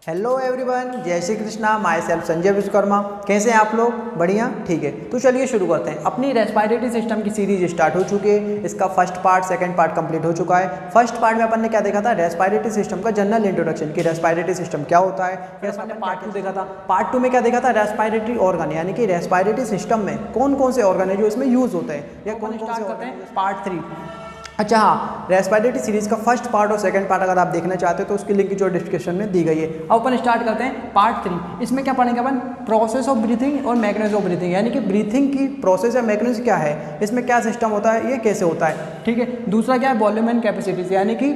Hello everyone, जय Shri Krishna. Myself Sanjay Vishwakarma. कैसे हैं आप लोग? बढ़िया, ठीक है। तो चलिए शुरू करते हैं। अपनी रेस्पिरेटरी सिस्टम की सीरीज स्टार्ट हो चुकी है। इसका first part, second part complete हो चुका है। फर्स्ट पार्ट में अपन ने क्या देखा था? रेस्पिरेटरी सिस्टम का जनरल इंट्रोडक्शन कि रेस्पिरेटरी सिस्टम क्या होता है। फिर अपन ने पार्ट 2 देखा था। पार्ट 2 में क्या देखा था? रेस्पिरेटरी ऑर्गन, यानी कि रेस्पिरेटरी सिस्टम में कौन कौन से ऑर्गन है जो इसमें यूज होते हैं, या कौन स्टार्ट करते हैं पार्ट 3। अच्छा हाँ, रेस्पिरेटरी सीरीज का फर्स्ट पार्ट और सेकंड पार्ट अगर आप देखना चाहते हो तो उसकी लिंक जो डिस्क्रिप्शन में दी गई है। अब अपन स्टार्ट करते हैं पार्ट 3। इसमें क्या पढ़ेंगे अपन? प्रोसेस ऑफ ब्रीथिंग और मैकेनिज्म ऑफ ब्रीथिंग, यानी कि ब्रीथिंग की प्रोसेस या मैकेनिज्म क्या है, इसमें क्या सिस्टम होता है, ये कैसे होता है। ठीक है। दूसरा क्या है? वॉल्यूम एंड कैपेसिटीज, यानी कि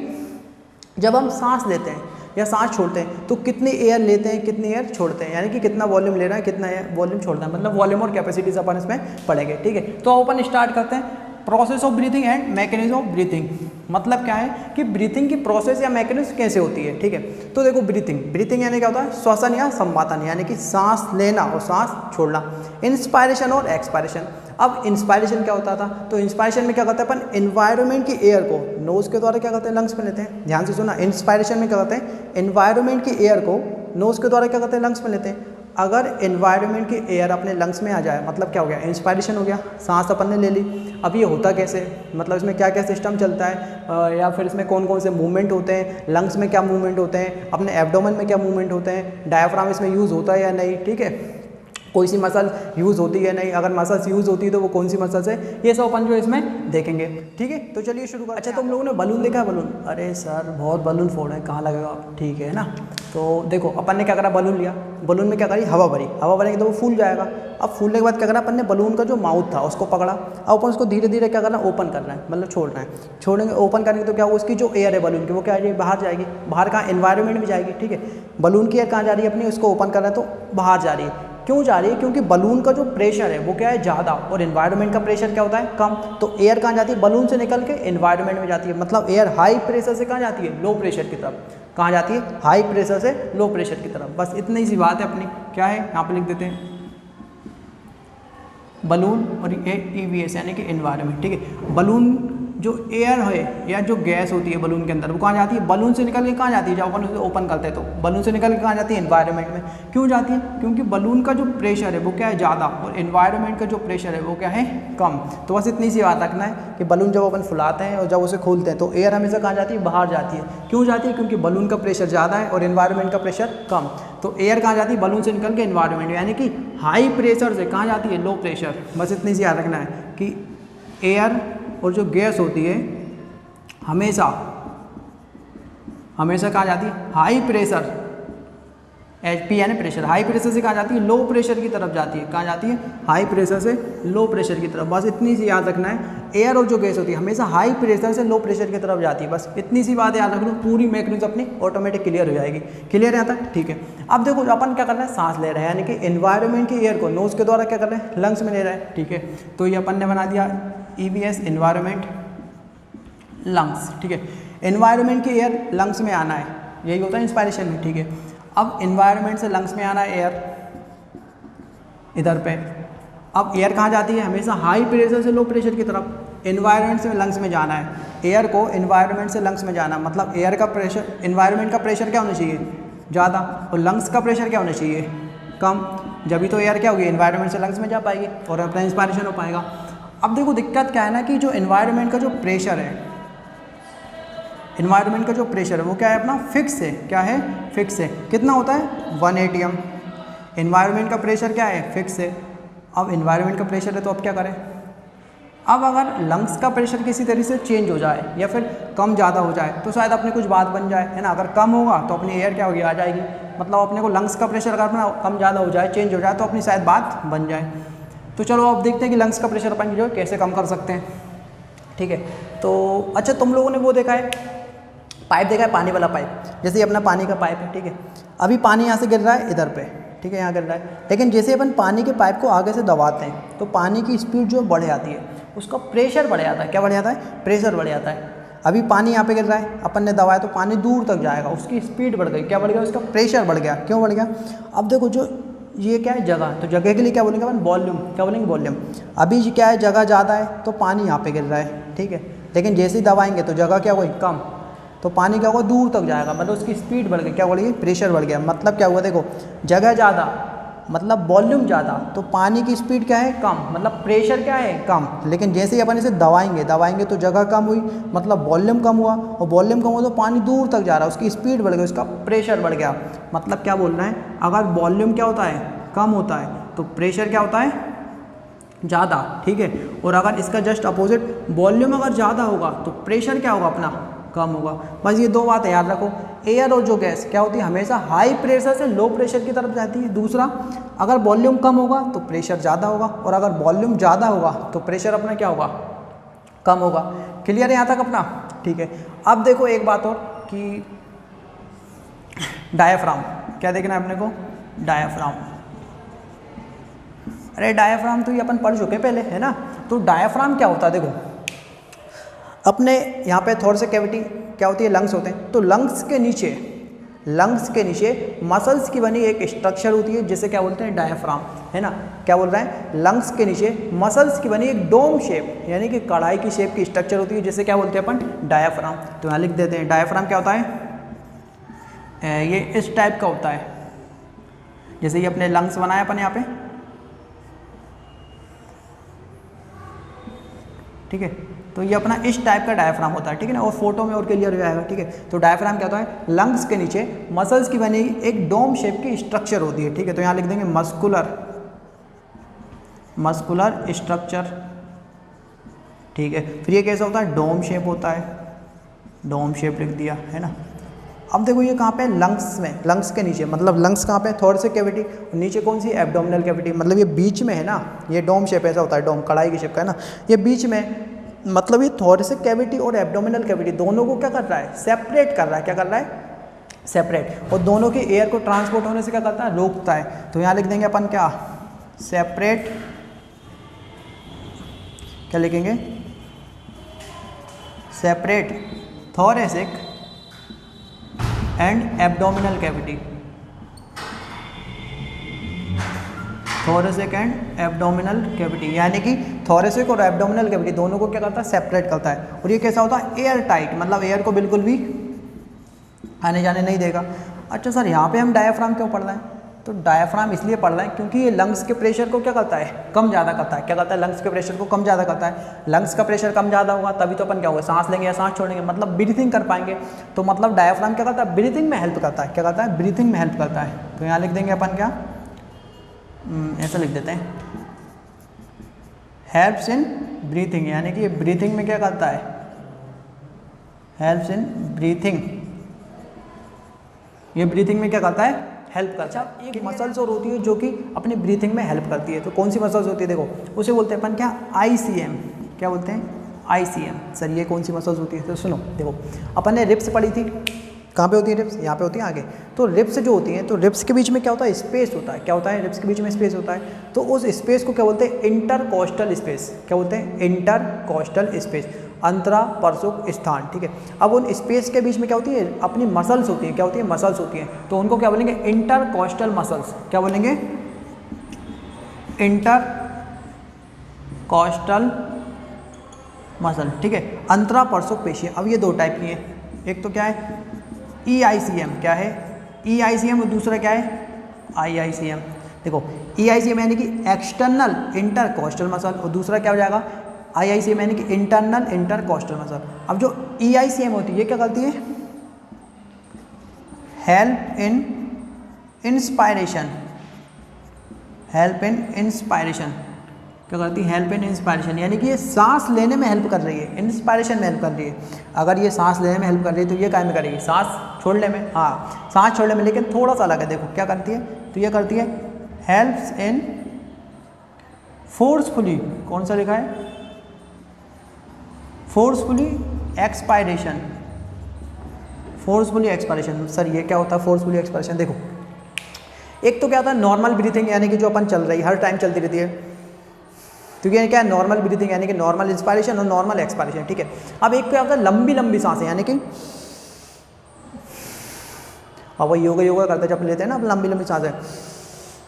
जब हम सांस लेते हैं या सांस छोड़ते हैं तो कितनी एयर लेते हैं, कितनी एयर छोड़ते हैं, यानी कि कितना वॉल्यूम ले रहा है, कितना वॉल्यूम छोड़ना है, मतलब वॉल्यूम और कैपेसिटीज अपन इसमें पढ़ेंगे। ठीक है। तो अपन स्टार्ट करते हैं process of breathing and mechanism of breathing. मतलब क्या है कि ब्रीथिंग की प्रोसेस या मैकेनिज्म कैसे होती है। ठीक है। तो देखो, ब्रीथिंग यानी क्या होता है? श्वसन या संवातन, यानी कि सांस लेना और सांस छोड़ना। इंस्पायरेशन और एक्सपायरेशन। अब इंस्पायरेशन क्या होता था? तो इंस्पायरेशन में क्या करते हैं अपन? एनवायरनमेंट की एयर को नोज के द्वारा क्या करते हैं? लंग्स में लेते हैं। ध्यान से सुना, इंस्पायरेशन में क्या करते हैं? एनवायरनमेंट की एयर को नोज के द्वारा क्या करते हैं? लंग्स में लेते हैं। अगर एनवायरनमेंट की एयर अपने लंग्स में आ जाए, मतलब क्या हो गया? इंस्पायरेशन हो गया, सांस अपन ने ले ली। अब ये होता कैसे? मतलब इसमें क्या क्या सिस्टम चलता है, या फिर इसमें कौन कौन से मूवमेंट होते हैं, लंग्स में क्या मूवमेंट होते हैं, अपने एब्डोमेन में क्या मूवमेंट होते हैं, डायफ्राम इसमें यूज़ होता है या नहीं। ठीक है। कोई सी मसल यूज़ होती है नहीं, अगर मसल्स यूज़ होती है तो वो कौन सी मसल्स है, ये सब अपन जो इसमें देखेंगे। ठीक है। तो चलिए शुरू कर। अच्छा, तुम लोगों ने बलून देखा है? बलून, अरे सर बहुत बलून फोड़ है, कहाँ लगेगा आप? ठीक है ना। तो देखो, अपन ने क्या करा? बलून लिया, बलून में क्या करी? हवा भरी। हवा भरेंगे तो वो फूल जाएगा। अब फूलने के बाद क्या करना? अपन ने बलून का जो माउथ था उसको पकड़ा। अब अपन उसको धीरे धीरे क्या करना? ओपन करना है, मतलब छोड़ना है। छोड़ेंगे, ओपन करेंगे तो क्या होगा? उसकी जो एयर है बलून की वो क्या जाएगी? बाहर जाएगी। बाहर कहाँ? एनवायरनमेंट में जाएगी। ठीक है। बलून की एयर कहाँ जा रही है अपनी? उसको ओपन करना है तो बाहर जा रही है। क्यों जा रही है? क्योंकि बलून का जो प्रेशर है वो क्या है? ज़्यादा, और एनवायरनमेंट का प्रेशर क्या होता है? कम। तो एयर कहाँ जाती है? बलून से निकल के एनवायरनमेंट में जाती है। मतलब एयर हाई प्रेशर से कहाँ जाती है? लो प्रेशर की तरफ। कहाँ जाती है? हाई प्रेशर से लो प्रेशर की तरफ। बस इतनी सी बात है अपनी। क्या है? यहाँ पे लिख देते हैं बलून और EVS, यानी कि एनवायरनमेंट। ठीक है। बलून जो एयर है या जो गैस होती है बलून के अंदर, वो कहाँ जाती है? बलून से निकल के कहाँ जाती है? जब अपन उसे ओपन करते हैं तो बलून से निकल के कहाँ जाती है? एनवायरनमेंट में। क्यों जाती है? क्योंकि बलून का जो प्रेशर है वो क्या है? ज़्यादा, और एनवायरनमेंट का जो प्रेशर है वो क्या है? कम। तो बस इतनी सी बात रखना है कि बलून जब अपन फुलाते हैं और जब उसे खोलते हैं तो एयर हमेशा कहाँ जाती है? बाहर जाती है। क्यों जाती है? क्योंकि बलून का प्रेशर ज़्यादा है और एनवायरनमेंट का प्रेशर कम। तो एयर कहाँ जाती है? बलून से निकल के एनवायरनमेंट, यानी कि हाई प्रेशर से कहाँ जाती है? Low pressure. बस इतनी सी याद रखना है कि एयर और जो गैस होती है हमेशा कहाँ जाती है? हाई प्रेशर, HP यानी प्रेशर। हाई प्रेशर से कहाँ जाती है? लो प्रेशर की तरफ जाती है। कहाँ जाती है? हाई प्रेशर से लो प्रेशर की तरफ। बस इतनी सी याद रखना है। एयर और जो गैस होती है हमेशा हाई प्रेशर से लो प्रेशर की तरफ जाती है। बस इतनी सी बात याद रख लो, पूरी मैकेनिज्म अपनी ऑटोमेटिक क्लियर हो जाएगी। क्लियर है यहाँ तक? ठीक है। अब देखो, अपन क्या कर रहे हैं? सांस ले रहे हैं, यानी कि एनवायरनमेंट की एयर को नोज के द्वारा क्या कर रहे हैं? लंग्स में ले रहे हैं। ठीक है। तो ये अपन ने बना दिया EVS, एनवायरनमेंट, लंग्स। ठीक है। एनवायरनमेंट की एयर लंग्स में आना है, यही होता है इंस्पायरेशन में। ठीक है। अब एनवायरनमेंट से लंग्स में आना है एयर इधर पे। अब एयर कहाँ जाती है? हमेशा हाई प्रेशर से लो प्रेशर की तरफ। एनवायरनमेंट से लंग्स में जाना है, एयर को एनवायरनमेंट से लंग्स में जाना, मतलब एयर का प्रेशर, एनवायरनमेंट का प्रेशर क्या होना चाहिए? ज़्यादा, और लंग्स का प्रेशर क्या होना चाहिए? कम। जब तो एयर क्या होगी? एनवायरनमेंट से लंग्स में जा पाएगी और अपना इंस्पायरेशन हो पाएगा। अब देखो, दिक्कत क्या है ना कि जो एनवायरनमेंट का जो प्रेशर है, एनवायरनमेंट का जो प्रेशर है वो क्या है? अपना फिक्स है। क्या है? फिक्स है। कितना होता है? 1 ATM। एनवायरनमेंट का प्रेशर क्या है? फिक्स है। अब एनवायरनमेंट का प्रेशर है तो अब क्या करें? अब अगर लंग्स का प्रेशर किसी तरीके से चेंज हो जाए या फिर कम ज़्यादा हो जाए तो शायद अपने कुछ बात बन जाए, है ना। अगर कम होगा तो अपनी एयर क्या होगी? आ जाएगी। मतलब अपने को लंग्स का प्रेशर अगर अपना कम ज़्यादा हो जाए, चेंज हो जाए, तो अपनी शायद बात बन जाए। तो चलो अब देखते हैं कि लंग्स का प्रेशर अपन जो कैसे कम कर सकते हैं। ठीक है। तो अच्छा, तुम लोगों ने वो देखा है, पाइप देखा है? पानी वाला पाइप। जैसे ये अपना पानी का पाइप है। ठीक है। अभी पानी यहाँ से गिर रहा है इधर पे। ठीक है, यहाँ गिर रहा है। लेकिन जैसे अपन पानी के पाइप को आगे से दबाते हैं तो पानी की स्पीड जो बढ़ जाती है, उसका प्रेशर बढ़ जाता है। क्या बढ़ जाता है? प्रेशर बढ़ जाता है। अभी पानी यहाँ पे गिर रहा है, अपन ने दबाया तो पानी दूर तक जाएगा, उसकी स्पीड बढ़ गई। क्या बढ़ गया? उसका प्रेशर बढ़ गया। क्यों बढ़ गया? अब देखो, जो ये क्या है? जगह। तो जगह के लिए क्या बोलेंगे अपन? वॉल्यूम। क्या बोलेंगे? वॉल्यूम। अभी क्या है? जगह ज़्यादा है तो पानी यहाँ पे गिर रहा है। ठीक है। लेकिन जैसे ही दबाएंगे तो जगह क्या हुई? कम। तो पानी क्या होगा, दूर तक जाएगा, मतलब उसकी स्पीड बढ़ गई, क्या बढ़ गई, प्रेशर बढ़ गया। मतलब क्या हुआ, देखो जगह ज़्यादा मतलब वॉल्यूम ज़्यादा, तो पानी की स्पीड क्या है, कम, मतलब प्रेशर क्या है, कम। लेकिन जैसे ही अपन इसे दबाएंगे तो जगह कम हुई, मतलब वॉल्यूम कम हुआ, और वॉल्यूम कम हुआ तो पानी दूर तक जा रहा है, उसकी स्पीड बढ़ गई, उसका प्रेशर बढ़ गया। मतलब क्या बोल रहे हैं, अगर वॉल्यूम क्या होता है, कम होता है, तो प्रेशर क्या होता है, ज़्यादा, ठीक है। और अगर इसका जस्ट अपोजिट, वॉल्यूम अगर ज़्यादा होगा तो प्रेशर क्या होगा अपना, कम होगा। बस ये दो बातें याद रखो। एयर और जो गैस क्या होती है, हमेशा हाई प्रेशर से लो प्रेशर की तरफ जाती है। दूसरा, अगर वॉल्यूम कम होगा तो प्रेशर ज़्यादा होगा, और अगर वॉल्यूम ज़्यादा होगा तो प्रेशर अपना क्या होगा, कम होगा। क्लियर है यहाँ तक अपना, ठीक है। अब देखो एक बात और कि डायाफ्राम, क्या देखना है अपने को, डायाफ्राम। अरे डायाफ्राम तो ये अपन पढ़ चुके पहले, है ना। तो डायाफ्राम क्या होता है, देखो अपने यहाँ पे थोड़े से कैविटी क्या होती है, लंग्स होते हैं। तो लंग्स के नीचे मसल्स की बनी एक स्ट्रक्चर होती है, जिसे क्या बोलते हैं, डायाफ्राम, है ना। क्या बोल रहे हैं, लंग्स के नीचे मसल्स की बनी एक डोम शेप, यानी कि कढ़ाई की शेप की स्ट्रक्चर होती है, जिसे क्या बोलते हैं अपन, डायाफ्राम। तो यहाँ लिख देते हैं, डायाफ्राम क्या होता है, ये इस टाइप का होता है, जैसे ये अपने लंग्स बनाए अपन यहाँ पे, ठीक है। तो ये अपना इस टाइप का डायाफ्राम होता है, ठीक है ना, और फोटो में और क्लियर हो जाएगा, ठीक है। तो डायाफ्राम क्या होता है, लंग्स के नीचे मसल्स की बनी एक डोम शेप की स्ट्रक्चर होती है, ठीक है। तो यहाँ लिख देंगे मस्कुलर स्ट्रक्चर, ठीक है। फिर ये कैसा होता है, डोम शेप होता है, डोम शेप लिख दिया, है ना। अब देखो ये कहाँ पे, लंग्स में, लंग्स के नीचे, मतलब लंग्स कहाँ पे, थोड़े से कैविटी, नीचे कौन सी, एब्डोमिनल कैविटी, मतलब ये बीच में है ना, ये डोम शेप ऐसा होता है, डोम कढ़ाई की शेप का, है ना, ये बीच में, मतलब ये थोड़े से कैविटी और एब्डोमिनल कैविटी दोनों को क्या कर रहा है, सेपरेट कर रहा है, क्या कर रहा है, सेपरेट, और दोनों के एयर को ट्रांसपोर्ट होने से क्या करता है, रोकता है। तो यहाँ लिख देंगे अपन क्या, सेपरेट, क्या लिखेंगे, separate thoracic and abdominal cavity, thoracic and abdominal cavity, यानी कि थोरेसिक और एब्डोमिनल कैविटी दोनों को क्या करता है, सेपरेट करता है। और ये कैसा होता है, एयर टाइट, मतलब एयर को बिल्कुल भी आने जाने नहीं देगा। अच्छा सर, यहाँ पे हम डायाफ्राम क्यों पढ़ रहे हैं, तो डायाफ्राम इसलिए पढ़ रहे हैं क्योंकि ये लंग्स के प्रेशर को क्या करता है, कम ज़्यादा करता है। क्या करता है, लंग्स के प्रेशर को कम ज़्यादा करता है। लंग्स का प्रेशर कम ज़्यादा होगा तभी तो अपन क्या होगा, सांस लेंगे या सांस छोड़ेंगे, मतलब ब्रीथिंग कर पाएंगे। तो मतलब डायाफ्राम क्या करता है, ब्रीथिंग में हेल्प करता है। क्या करता है, ब्रीथिंग में हेल्प करता है। तो यहाँ लिख देंगे अपन क्या, ऐसा लिख देते हैं, हेल्प्स इन ब्रीथिंग, यानी कि ये ब्रीथिंग में क्या करता है, हेल्प्स इन ब्रीथिंग, ये ब्रीथिंग में क्या करता है, हेल्प करता है। एक मसल्स और होती है जो कि अपनी ब्रीथिंग में हेल्प करती है। तो कौन सी मसल्स होती है, देखो उसे बोलते हैं अपन क्या, ICM। क्या बोलते हैं, ICM। सर ये कौन सी मसल्स होती है, तो सुनो, देखो अपन ने रिब्स पढ़ी थी, कहाँ पे होती है रिब्स, यहाँ पे होती है आगे। तो रिब्स जो होती हैं, तो रिब्स के बीच में क्या होता है, स्पेस होता है। क्या होता है, रिब्स के बीच में स्पेस होता है। तो उस स्पेस को क्या बोलते हैं, इंटरकोस्टल स्पेस। क्या बोलते हैं, इंटरकोस्टल स्पेस, अंतरापरसुक स्थान, ठीक है। अब उन स्पेस के बीच में क्या होती है, अपनी मसल्स होती हैं। क्या होती है, मसल्स होती हैं। तो उनको क्या बोलेंगे, इंटरकोस्टल मसल्स। क्या बोलेंगे, इंटरकोस्टल मसल, ठीक है। अंतरापरसुक पेशी। अब ये दो टाइप की हैं, एक तो क्या है, EICM, क्या है, EICM, और दूसरा क्या है, IICM। देखो EICM यानी कि एक्सटर्नल इंटरकोस्टल मसल, और दूसरा क्या हो जाएगा, IICM यानी कि इंटरनल इंटरकोस्टल मसल। अब जो EICM होती है ये क्या करती है, help in inspiration, help in inspiration. क्या करती है, हेल्प इन इंस्पायरेशन, यानी कि ये सांस लेने में हेल्प कर रही है, इंस्पायरेशन में हेल्प कर रही है। अगर ये सांस लेने में हेल्प कर रही है तो ये काय में करेगी, सांस छोड़ने में, हाँ सांस छोड़ने में, लेकिन थोड़ा सा अलग है। देखो क्या करती है, तो ये करती है हेल्प्स इन फोर्सफुली, कौन सा लिखा है, forcefully expiration, forcefully expiration. Sir ये क्या होता है फोर्सफुली एक्सपायरेशन, देखो एक तो क्या होता है नॉर्मल ब्रीथिंग, यानी कि जो अपन चल रही है हर टाइम चलती रहती है, तो ये क्या है नॉर्मल ब्रीथिंग, यानी कि नॉर्मल इंस्पायरेशन और नॉर्मल एक्सपायरेशन, ठीक है। अब एक क्या होता है लंबी लंबी सांसें, यानी कि अब वो योगा करते जब लेते हैं ना लंबी लंबी सांसें,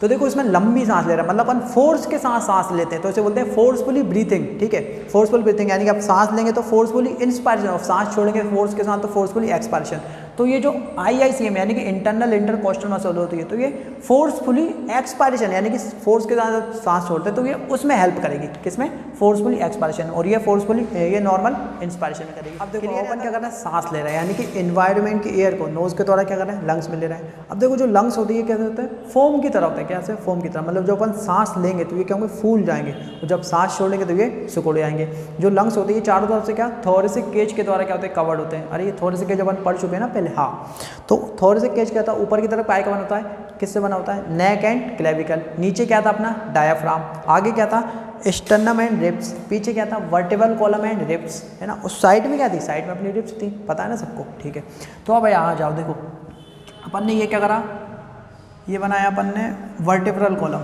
तो देखो इसमें लंबी सांस ले रहा है, मतलब अपन फोर्स के साथ सांस लेते हैं तो इसे बोलते हैं फोर्सफुली ब्रीथिंग, ठीक है। फोर्सफुल ब्रीथिंग यानी कि आप सांस लेंगे तो फोर्सफुली इंस्पायरेशन, और सांस छोड़ेंगे फोर्स के साथ तो फोर्सफुली एक्सपायरेशन। तो ये जो IICM यानी कि इंटरनल इंटरकोस्टल मसल होती है, तो ये फोर्सफुली एक्सपायरेशन यानी कि फोर्स के साथ सांस छोड़ते हैं तो ये उसमें हेल्प करेगी, किसमें, फोर्सफुली एक्सपायरेशन, और ये फोर्सफुली ये नॉर्मल इंस्पायरेशन में करेगी। अब देखो अपन क्या कर रहा है, सांस ले रहा है यानी कि इन्वायरमेंट की एयर को नोज के द्वारा क्या कर रहे हैं, लंग्स में ले रहा है। अब देखो जो लंग्स होती है कैसे होते हैं, फोम की तरह होता है, कैसे, फोम की तरह, मतलब जब अपन सांस लेंगे तो ये क्या होंगे, फूल जाएंगे, और जब सांस छोड़ेंगे तो ये सिकुड़ जाएंगे। जो लंग्स होती है चारों तरफ से क्या, थोरेसिक केज के द्वारा क्या होते हैं, कवर्ड होते हैं। अरे ये थोरेसिक केज अपन पढ़ चुके हैं ना पहले, हाँ। तो थोरेसिक केज क्या था, ऊपर की तरफ काय का बना होता है, किससे बना होता है, नेक एंड क्लेविकल। नीचे क्या था अपना डायाफ्राम, आगे क्या था स्टर्नम एंड रिब्स, पीछे क्या था वर्टिबल कॉलम एंड रिब्स, है ना। उस साइड में क्या थी, साइड में अपनी रिब्स थी, पता है ना सबको, ठीक है। तो अब यहाँ जाओ, देखो अपन ने ये क्या करा, ये बनाया अपन ने वर्टिब्रल कॉलम,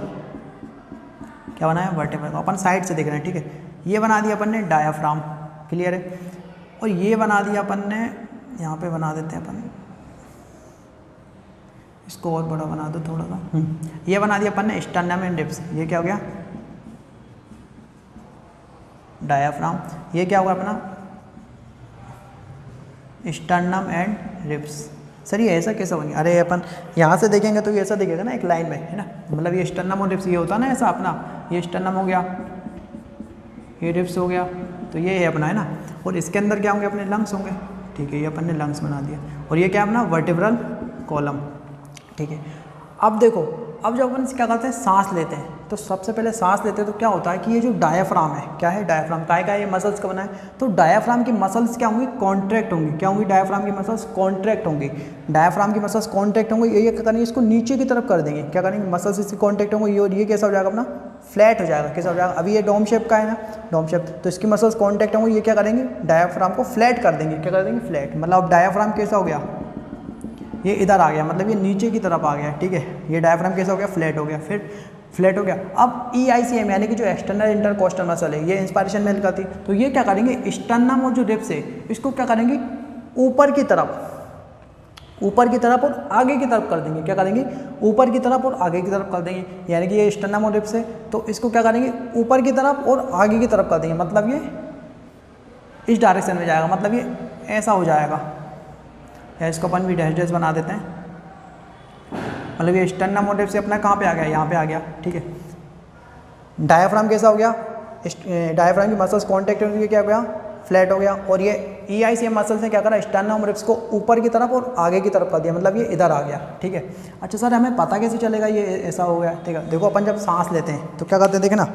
क्या बनाया, वर्टिब्रल, अपन साइड से देख रहे हैं, ठीक है। ये बना दिया अपन ने डायाफ्राम, क्लियर है। और ये बना दिया अपन ने, यहाँ पे बना देते हैं अपन, इसको और बड़ा बना दो थोड़ा सा, ये बना दिया अपन ने स्टर्नम एंड रिब्स। ये क्या हो गया, डायाफ्राम। ये क्या होगा अपना, स्टर्नम एंड रिब्स। सर ये ऐसा कैसा बन गया, अरे अपन यहाँ से देखेंगे तो ये ऐसा दिखेगा ना एक लाइन में, है ना, मतलब ये स्टर्नम और रिब्स ये होता ना ऐसा अपना, ये स्टर्नम हो गया, ये रिब्स हो गया, तो ये है अपना, है ना। और इसके अंदर क्या होंगे, अपने लंग्स होंगे, ठीक है, ये अपन ने लंग्स बना दिया। और ये क्या अपना वर्टिब्रल कॉलम, ठीक है। अब देखो, अब जब अपन क्या करते हैं, सांस लेते हैं, तो सबसे पहले सांस लेते हैं तो क्या होता है कि ये जो डायाफ्राम है, क्या है डायाफ्राम, काय का ये मसल्स का बना है, तो डायाफ्राम की मसल्स क्या होंगी, कॉन्ट्रैक्ट होंगी, क्या होंगी, डायाफ्राम की मसल्स कॉन्ट्रैक्ट होंगी, डायाफ्राम की मसल्स कॉन्ट्रैक्ट होंगी। ये क्या करेंगे, इसको नीचे की तरफ कर देंगे, क्या करेंगे, मसल्स इसकी कॉन्ट्रैक्ट होंगी, और ये कैसा हो जाएगा अपना, फ्लैट हो जाएगा, कैसा हो जाएगा, अभी ये डोम शेप का है ना, डोम शेप, तो इसकी मसल्स कॉन्ट्रैक्ट होंगी, ये क्या करेंगे, डायाफ्राम को फ्लैट कर देंगे, क्या कर देंगे, फ्लैट, मतलब अब डायाफ्राम कैसा हो गया, ये इधर आ गया, मतलब ये नीचे की तरफ आ गया, ठीक है। ये डायफ्राम कैसा हो गया, फ्लैट हो गया, फिर फ्लैट हो गया। अब EICM यानी कि जो एक्सटर्नल इंटरकोस्टल मसल है, ये इंस्पायरेशन में करती, तो ये क्या करेंगे, स्टर्नम और जो रिब्स है इसको क्या करेंगे, ऊपर की तरफ और आगे की तरफ कर देंगे, क्या करेंगे, ऊपर की तरफ और आगे की तरफ कर देंगे। यानी कि ये स्टर्नम और रिब्स है तो इसको क्या करेंगे, ऊपर की तरफ और आगे की तरफ कर देंगे, मतलब ये इस डायरेक्शन में जाएगा, मतलब ये ऐसा हो जाएगा, या इसको अपन भी डैश डैश बना देते हैं, मतलब ये स्टर्नम और रिब्स से अपना कहाँ पे आ गया, यहाँ पे आ गया, ठीक है। डायाफ्राम कैसा हो गया, डायाफ्राम की मसल्स कॉन्टैक्ट होंगे, क्या हो गया, फ्लैट हो गया। और ये EICM मसल से क्या करा, स्टर्नम और रिब्स को ऊपर की तरफ और आगे की तरफ कर दिया, मतलब ये इधर आ गया, ठीक है। अच्छा सर हमें पता कैसे चलेगा ये ऐसा हो गया, ठीक है। देखो अपन जब सांस लेते हैं तो क्या करते हैं, देखे ना,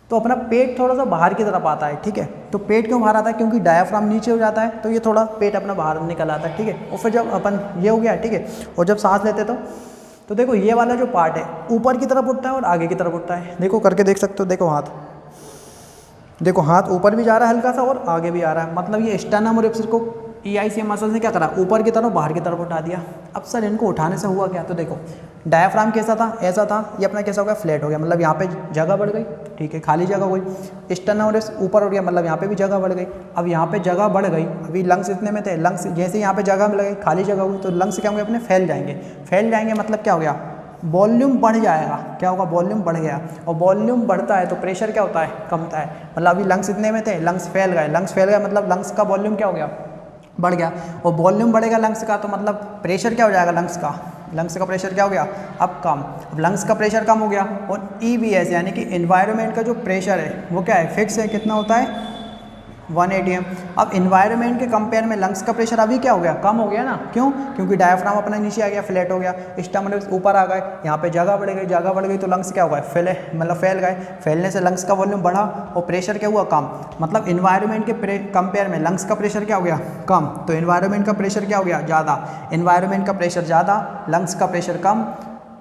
तो अपना पेट थोड़ा सा बाहर की तरफ आता है, ठीक है। तो पेट क्यों बाहर आता है, क्योंकि डायाफ्राम नीचे हो जाता है तो ये थोड़ा पेट अपना बाहर निकल आता है, ठीक है। और फिर जब अपन ये हो गया, ठीक है, और जब सांस लेते तो देखो ये वाला जो पार्ट है ऊपर की तरफ उठता है और आगे की तरफ उठता है, देखो करके देख सकते हो, देखो हाथ, देखो हाथ ऊपर भी जा रहा है हल्का सा और आगे भी आ रहा है, मतलब ये स्टर्नम और रिब्स को EICM मसल ने क्या करा, ऊपर की तरफ बाहर की तरफ उठा दिया। अब सर इनको उठाने से हुआ क्या, तो देखो डायाफ्राम कैसा था, ऐसा था, ये अपना कैसा हो गया, फ्लैट हो गया, मतलब यहाँ पे जगह बढ़ गई, ठीक है, खाली जगह हुई। स्टर्नम और रिब्स ऊपर उठ गया, मतलब यहाँ पे भी जगह बढ़ गई। अब यहाँ पे जगह बढ़ गई, अभी लंग्स इतने में थे, लंग्स जैसे यहाँ पे जगह मिल गई, खाली जगह हुई, तो लंग्स क्या होंगे, अपने फैल जाएंगे, मतलब क्या हो गया, वॉल्यूम बढ़ जाएगा, क्या होगा, वॉल्यूम बढ़ गया। और वॉल्यूम बढ़ता है तो प्रेशर क्या होता है, कमता है, मतलब अभी लंग्स इतने में थे, लंग्स फैल गए, मतलब लंग्स का वॉल्यूम क्या हो गया, बढ़ गया। और वॉल्यूम बढ़ेगा लंग्स का तो मतलब प्रेशर क्या हो जाएगा, लंग्स का प्रेशर क्या हो गया, अब कम। अब लंग्स का प्रेशर कम हो गया और EBS यानी कि एनवायरनमेंट का जो प्रेशर है वो क्या है, फिक्स है, कितना होता है, 1 atm। अब इन्वायरमेंट के कंपेयर में लंग्स का प्रेशर अभी क्या हो गया, कम हो गया ना, क्यों, क्योंकि डायफ्राम अपना नीचे आ गया, फ्लैट हो गया, स्टमक ऊपर आ गए, यहाँ पे जगह बढ़ गई तो लंग्स क्या हो गए, फैल गए, फैलने से लंग्स का वॉल्यूम बढ़ा और प्रेशर क्या हुआ, कम। मतलब इन्वायरमेंट के कंपेयर में लंग्स का प्रेशर क्या हो गया, कम, तो इन्वायरमेंट का प्रेशर क्या हो गया, ज़्यादा। इन्वायरमेंट का प्रेशर ज़्यादा, लंग्स का प्रेशर कम,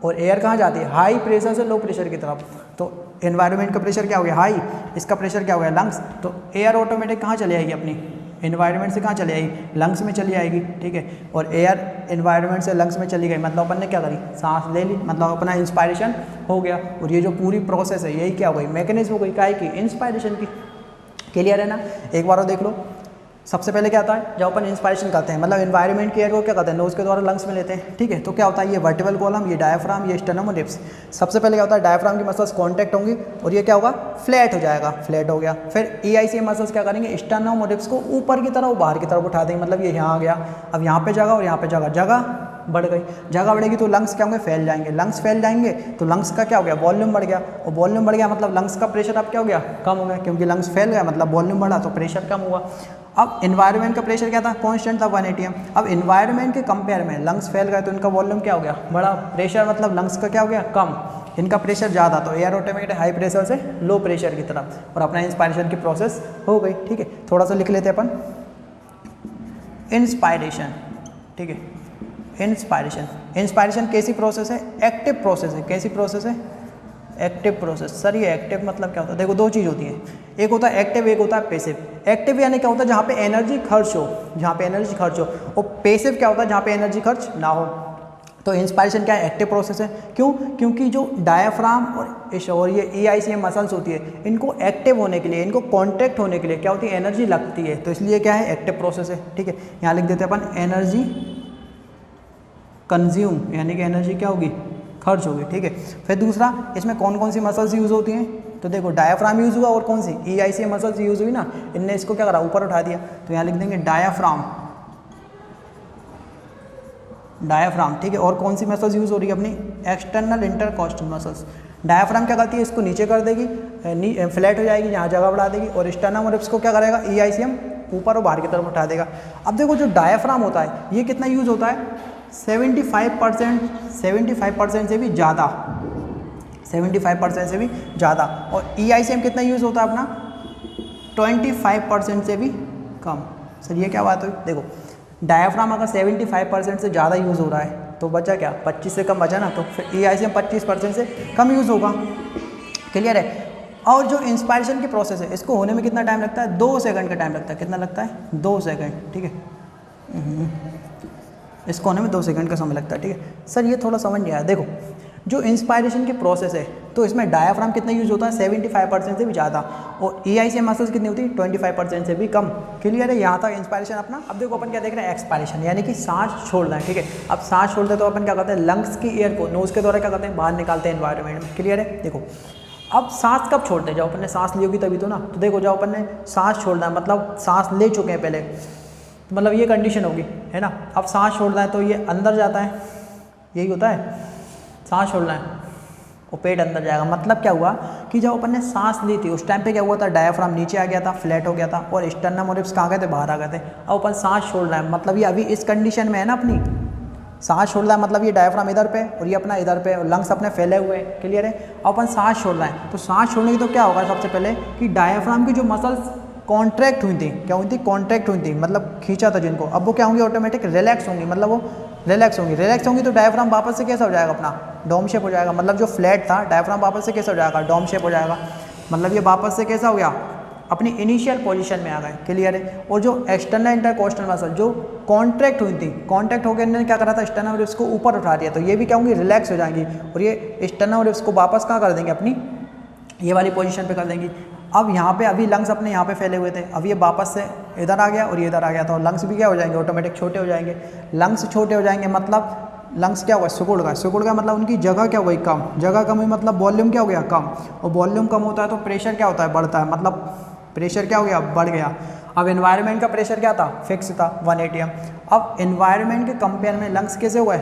और एयर कहाँ जाती है, हाई प्रेशर से लो प्रेशर की तरफ। तो एनवायरनमेंट का प्रेशर क्या हो गया, हाई, इसका प्रेशर क्या हो गया, लंग्स, तो एयर ऑटोमेटिक कहाँ चली आएगी, अपनी एनवायरनमेंट से कहाँ चली आएगी, लंग्स में चली आएगी, ठीक है। और एयर एनवायरनमेंट से लंग्स में चली गई, मतलब अपन ने क्या करी, सांस ले ली, मतलब अपना इंस्पायरेशन हो गया। और ये जो पूरी प्रोसेस है यही क्या हो गई, मैकेनिज्म हो गई, काहे की, इंस्पायरेशन की। क्लियर है ना, एक बार और देख लो, सबसे पहले क्या होता है, जब अपन इंस्पायरेशन करते हैं मतलब एनवायरनमेंट की एयर को क्या करते हैं, नोज के द्वारा लंग्स में लेते हैं, ठीक है। तो क्या होता है, ये वर्टिकल कॉलम, ये डायफ्राम, ये स्टर्नम और रिब्स। सबसे पहले क्या होता है, डायफ्राम की मसल्स कॉन्टैक्ट होंगी और ये क्या होगा, फ्लैट हो जाएगा, फ्लैट हो गया। फिर EICM मसल्स क्या करेंगे, स्टर्नम और रिब्स को ऊपर की तरफ, बाहर की तरफ उठा देंगे, मतलब ये यहाँ आ गया। अब यहाँ पे जगह और यहाँ पे जगह बढ़ गई, जगह बढ़ेगी तो लंग्स क्या होंगे, फैल जाएंगे। लंग्स फैल जाएंगे तो लंग्स का क्या हो गया, वॉल्यूम बढ़ गया, और वॉल्यूम बढ़ गया मतलब लंग्स का प्रेशर अब क्या हो गया, कम हो गया, क्योंकि लंग्स फैल गया मतलब वॉल्यूम बढ़ा तो प्रेशर कम हुआ। अब एनवायरनमेंट का प्रेशर क्या था, कांस्टेंट था 1 atm। अब एनवायरनमेंट के कंपेयर में लंग्स फैल गए तो इनका वॉल्यूम क्या हो गया, बड़ा, प्रेशर मतलब लंग्स का क्या हो गया, कम, इनका प्रेशर ज़्यादा, तो एयर ऑटोमेटिक हाई प्रेशर से लो प्रेशर की तरफ, और अपना इंस्पायरेशन की प्रोसेस हो गई, ठीक है। थोड़ा सा लिख लेते हैं अपन, इंस्पायरेशन, ठीक है। इंस्पायरेशन कैसी प्रोसेस है, एक्टिव प्रोसेस है। कैसी प्रोसेस है, एक्टिव प्रोसेस। सर ये एक्टिव मतलब क्या होता है, देखो दो चीज़ होती है, एक होता है एक्टिव, एक होता है पैसिव। एक्टिव यानी क्या होता है, जहाँ पे एनर्जी खर्च हो, जहाँ पे एनर्जी खर्च हो, और पैसिव क्या होता है, जहाँ पे एनर्जी खर्च ना हो। तो इंस्पायरेशन क्या है, एक्टिव प्रोसेस है। क्यों, क्योंकि जो डायफ्राम और ये EICM मसल्स होती है, इनको एक्टिव होने के लिए, इनको कॉन्ट्रैक्ट होने के लिए क्या होती है, एनर्जी लगती है, तो इसलिए क्या है, एक्टिव प्रोसेस है, ठीक है। यहाँ लिख देते हैं अपन, एनर्जी कंज्यूम, यानी कि एनर्जी क्या होगी, खर्च होगी, ठीक है। फिर दूसरा, इसमें कौन कौन सी मसल्स यूज़ होती हैं, तो देखो डायफ्राम यूज़ हुआ, और कौन सी, EICM मसल्स यूज़ हुई ना, इनने इसको क्या करा, ऊपर उठा दिया, तो यहाँ लिख देंगे डायफ्राम, ठीक है। और कौन सी मसल्स यूज़ हो रही है अपनी, एक्सटर्नल इंटरकॉस्टल मसल्स। डायफ्राम क्या करती है, इसको नीचे कर देगी, फ्लैट हो जाएगी, यहाँ जगह बढ़ा देगी, और स्टर्नम और रिब्स को क्या करेगा, EICM ऊपर और बाहर की तरफ उठा देगा। अब देखो जो डायफ्राम होता है, ये कितना यूज़ होता है, 75% से भी ज़्यादा, 75% से भी ज़्यादा, और EICM कितना यूज़ होता है अपना, 25% से भी कम। सर ये क्या बात हुई, देखो डायफ्राम अगर 75% से ज़्यादा यूज़ हो रहा है तो बचा क्या, 25 से कम बचा ना, तो फिर EICM 25% से कम यूज़ होगा, क्लियर है। और जो इंस्पायरेशन की प्रोसेस है, इसको होने में कितना टाइम लगता है, 2 सेकंड का टाइम लगता है। कितना लगता है, 2 सेकंड, ठीक है। इसको होने में 2 सेकंड का समय लगता है, ठीक है। सर ये थोड़ा समझ नहीं आया, देखो जो इंस्पायरेशन की प्रोसेस है, तो इसमें डायफ्राम कितना यूज़ होता है, 75% से भी ज़्यादा, और EICM मसल्स कितनी होती है, 25% से भी कम, क्लियर है। यहाँ तक इंस्पायरेशन अपना। अब देखो अपन क्या देख रहे हैं, एक्सपायरेशन, यानी कि सांस छोड़ना है, ठीक है। अब सांस छोड़ते तो अपन क्या करते हैं, लंग्स की एयर को नोज़ के द्वारा क्या करते हैं, बाहर निकालते हैं एनवायरनमेंट में, क्लियर है। देखो अब सांस कब छोड़ते हैं, जब अपन ने सांस ली होगी तभी तो ना। तो देखो जब अपन ने सांस छोड़ना है, मतलब सांस ले चुके हैं पहले, तो मतलब ये कंडीशन होगी, है ना। अब सांस छोड़ना है तो ये अंदर जाता है, यही होता है, सांस छोड़ना है और पेट अंदर जाएगा। मतलब क्या हुआ कि जब अपन ने सांस ली थी उस टाइम पे क्या हुआ था, डायफ्राम नीचे आ गया था, फ्लैट हो गया था, और स्टर्नम और रिब्स कहाँ गए थे, बाहर आ गए थे। अब अपन सांस छोड़ रहे हैं, मतलब ये अभी इस कंडीशन में है ना अपनी, सांस छोड़ रहा है मतलब ये डायफ्राम इधर पे और ये अपना इधर पे, और लंग्स अपने फैले हुए हैं, क्लियर है। अब अपन सांस छोड़ रहे हैं, तो सांस छोड़ने की तो क्या होगा, सबसे पहले कि डायफ्राम की जो मसल्स कॉन्ट्रैक्ट हुई थी, क्या हुई थी, कॉन्ट्रैक्ट हुई थी, मतलब खींचा था जिनको, अब वो क्या होंगी, ऑटोमेटिक रिलैक्स होंगी, मतलब वो रिलैक्स होंगी तो डायफ्राम वापस से कैसा हो जाएगा, अपना डोम शेप हो जाएगा। मतलब जो फ्लैट था डायफ्राम वापस से कैसा हो जाएगा, डोम शेप हो जाएगा, मतलब ये वापस से कैसा हो गया, अपनी इनिशियल पोजीशन में आ गए, क्लियर है। और जो एक्सटर्नल इंटरकोस्टल मसल जो कॉन्ट्रैक्ट हुई थी, कॉन्ट्रैक्ट होकर इन्होंने क्या करा था, स्टर्नम रिब्स को ऊपर उठा दिया, तो ये भी क्या होंगी, रिलैक्स हो जाएंगी, और ये स्टर्नम रिब्स को वापस कहाँ कर देंगे, अपनी ये वाली पोजीशन पे कर देंगी। अब यहाँ पे अभी लंग्स अपने यहाँ पे फैले हुए थे, अब ये वापस से इधर आ गया और ये इधर आ गया, तो लंग्स भी क्या हो जाएंगे, ऑटोमेटिक छोटे हो जाएंगे। लंग्स छोटे हो जाएंगे मतलब लंग्स क्या हुआ, सिकुड़ गया मतलब उनकी जगह क्या हुई, कम, जगह कम हुई मतलब वॉल्यूम क्या हो गया, कम, और वॉल्यूम कम होता है तो प्रेशर क्या होता है, बढ़ता है, मतलब प्रेशर क्या हो गया, बढ़ गया। अब एनवायरनमेंट का प्रेशर क्या था, फिक्स था 1 atm। अब एनवायरनमेंट के कंपेयर में लंग्स कैसे हुए,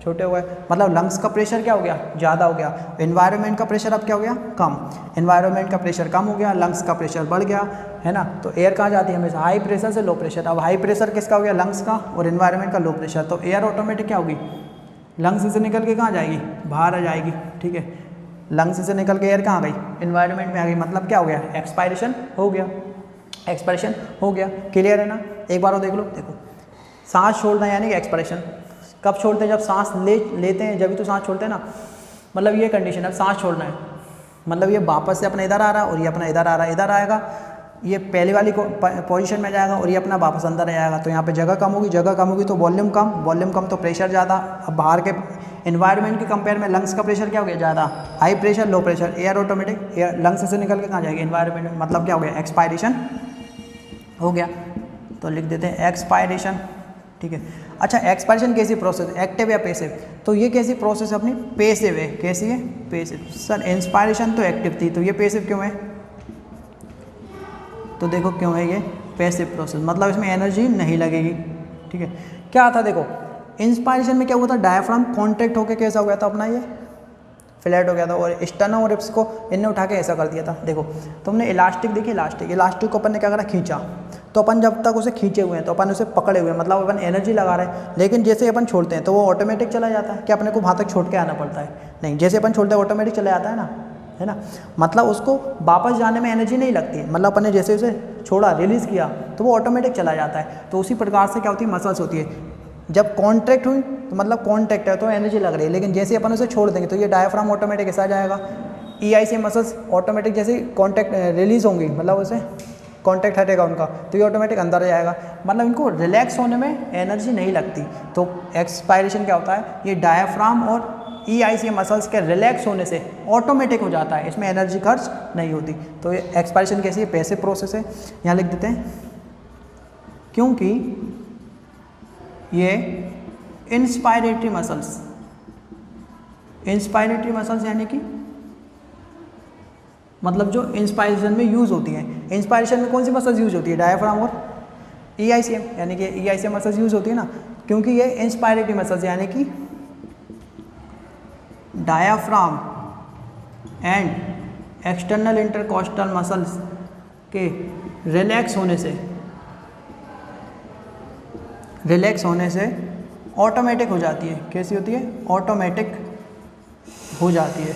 छोटे हुए, मतलब लंग्स का प्रेशर क्या हो गया, ज़्यादा हो गया। एनवायरनमेंट का प्रेशर अब क्या हो गया, कम, एनवायरनमेंट का प्रेशर कम हो गया, लंग्स का प्रेशर बढ़ गया, है ना। तो एयर कहाँ जाती है हमेशा, हाई प्रेशर से लो प्रेशर। अब हाई प्रेशर किसका हो गया, लंग्स का, और एनवायरनमेंट का लो प्रेशर, तो एयर ऑटोमेटिक क्या होगी, लंग्स से निकल के कहाँ जाएगी, बाहर आ जाएगी, ठीक है। लंग्स से निकल के एयर कहाँ गई, एनवायरनमेंट में आ गई, मतलब क्या हो गया, एक्सपायरेशन हो गया, एक्सपायरेशन हो गया, क्लियर है ना। एक बार और देख लो, देखो सांस छोड़ना यानी कि एक्सपायरेशन कब छोड़ते हैं, जब सांस लेते हैं जब भी तो सांस छोड़ते हैं ना, मतलब ये कंडीशन है, सांस छोड़ना है मतलब ये वापस से अपना इधर आ रहा है और ये अपना इधर आ रहा है, इधर आएगा, ये पहले वाली पोजीशन में जाएगा और ये अपना वापस अंदर आएगा, तो यहाँ पे जगह कम होगी तो वॉल्यूम कम तो प्रेशर ज़्यादा। अब बाहर के एनवायरनमेंट के कंपेयर में लंग्स का प्रेशर क्या हो गया, ज़्यादा, high pressure low pressure, air automatic air lungs से निकल के कहाँ जाएगी, एनवायरनमेंट में, मतलब क्या हो गया, एक्सपायरेशन हो गया, तो लिख देते हैं एक्सपायरेशन, ठीक है। अच्छा, एक्सपायरेशन कैसी प्रोसेस, एक्टिव या पैसिव? तो ये कैसी प्रोसेस है अपनी, पैसिव है। कैसी है, पैसिव। सर इंस्पायरेशन तो एक्टिव थी, तो ये पैसिव क्यों है? तो देखो क्यों है ये पैसिव प्रोसेस, मतलब इसमें एनर्जी नहीं लगेगी, ठीक है। क्या था देखो, इंस्पायरेशन में क्या हुआ था, डायफ्राम कॉन्ट्रैक्ट होकर कैसा हो गया था अपना, ये फ्लैट हो गया था, और स्टर्नम और रिब्स को इनने उठा के ऐसा कर दिया था। देखो तुमने इलास्टिक देखी, इलास्टिक को अपन ने क्या करा, खींचा, तो अपन जब तक उसे खींचे हुए हैं तो अपन उसे पकड़े हुए हैं, मतलब अपन एनर्जी लगा रहे हैं, लेकिन जैसे अपन छोड़ते हैं तो वो ऑटोमेटिक चला जाता है। क्या अपने को वहाँ तक छोड़ के आना पड़ता है? नहीं, जैसे अपन छोड़ते हैं ऑटोमेटिक चला जाता है ना, है ना। मतलब उसको वापस जाने में एनर्जी नहीं लगती है, मतलब अपन ने जैसे उसे छोड़ा, रिलीज़ किया, तो वो ऑटोमेटिक चला जाता है। तो उसी प्रकार से क्या होती है, मसल्स होती है, जब कॉन्ट्रैक्ट हुई तो मतलब कॉन्ट्रैक्ट है तो एनर्जी लग रही है, लेकिन जैसे अपन उसे छोड़ देंगे तो ये डायफ्राम ऑटोमेटिक ऐसा आ जाएगा। EICM मसल्स ऑटोमेटिक जैसे कॉन्टैक्ट रिलीज होंगी, मतलब उसे कॉन्टैक्ट हटेगा उनका, तो ये ऑटोमेटिक अंदर आ जाएगा, मतलब इनको रिलैक्स होने में एनर्जी नहीं लगती। तो एक्सपायरेशन क्या होता है, ये डायफ्राम और EICM मसल्स के रिलैक्स होने से ऑटोमेटिक हो जाता है, इसमें एनर्जी खर्च नहीं होती। तो ये एक्सपायरेशन कैसी है, पैसिव प्रोसेस है। यहाँ लिख देते हैं, क्योंकि ये इंस्पायरेटरी मसल्स यानी कि मतलब जो इंस्पायरेशन में यूज़ होती हैं। इंस्पायरेशन में कौन सी मसल्स यूज़ होती है, डायफ्राम और EICM, यानी कि EICM मसल्स यूज़ होती है ना, क्योंकि ये इंस्पायरेटरी मसल्स यानी कि diaphragm and external intercostal muscles के रिलैक्स होने से ऑटोमेटिक हो जाती है। कैसी होती है, ऑटोमेटिक हो जाती है,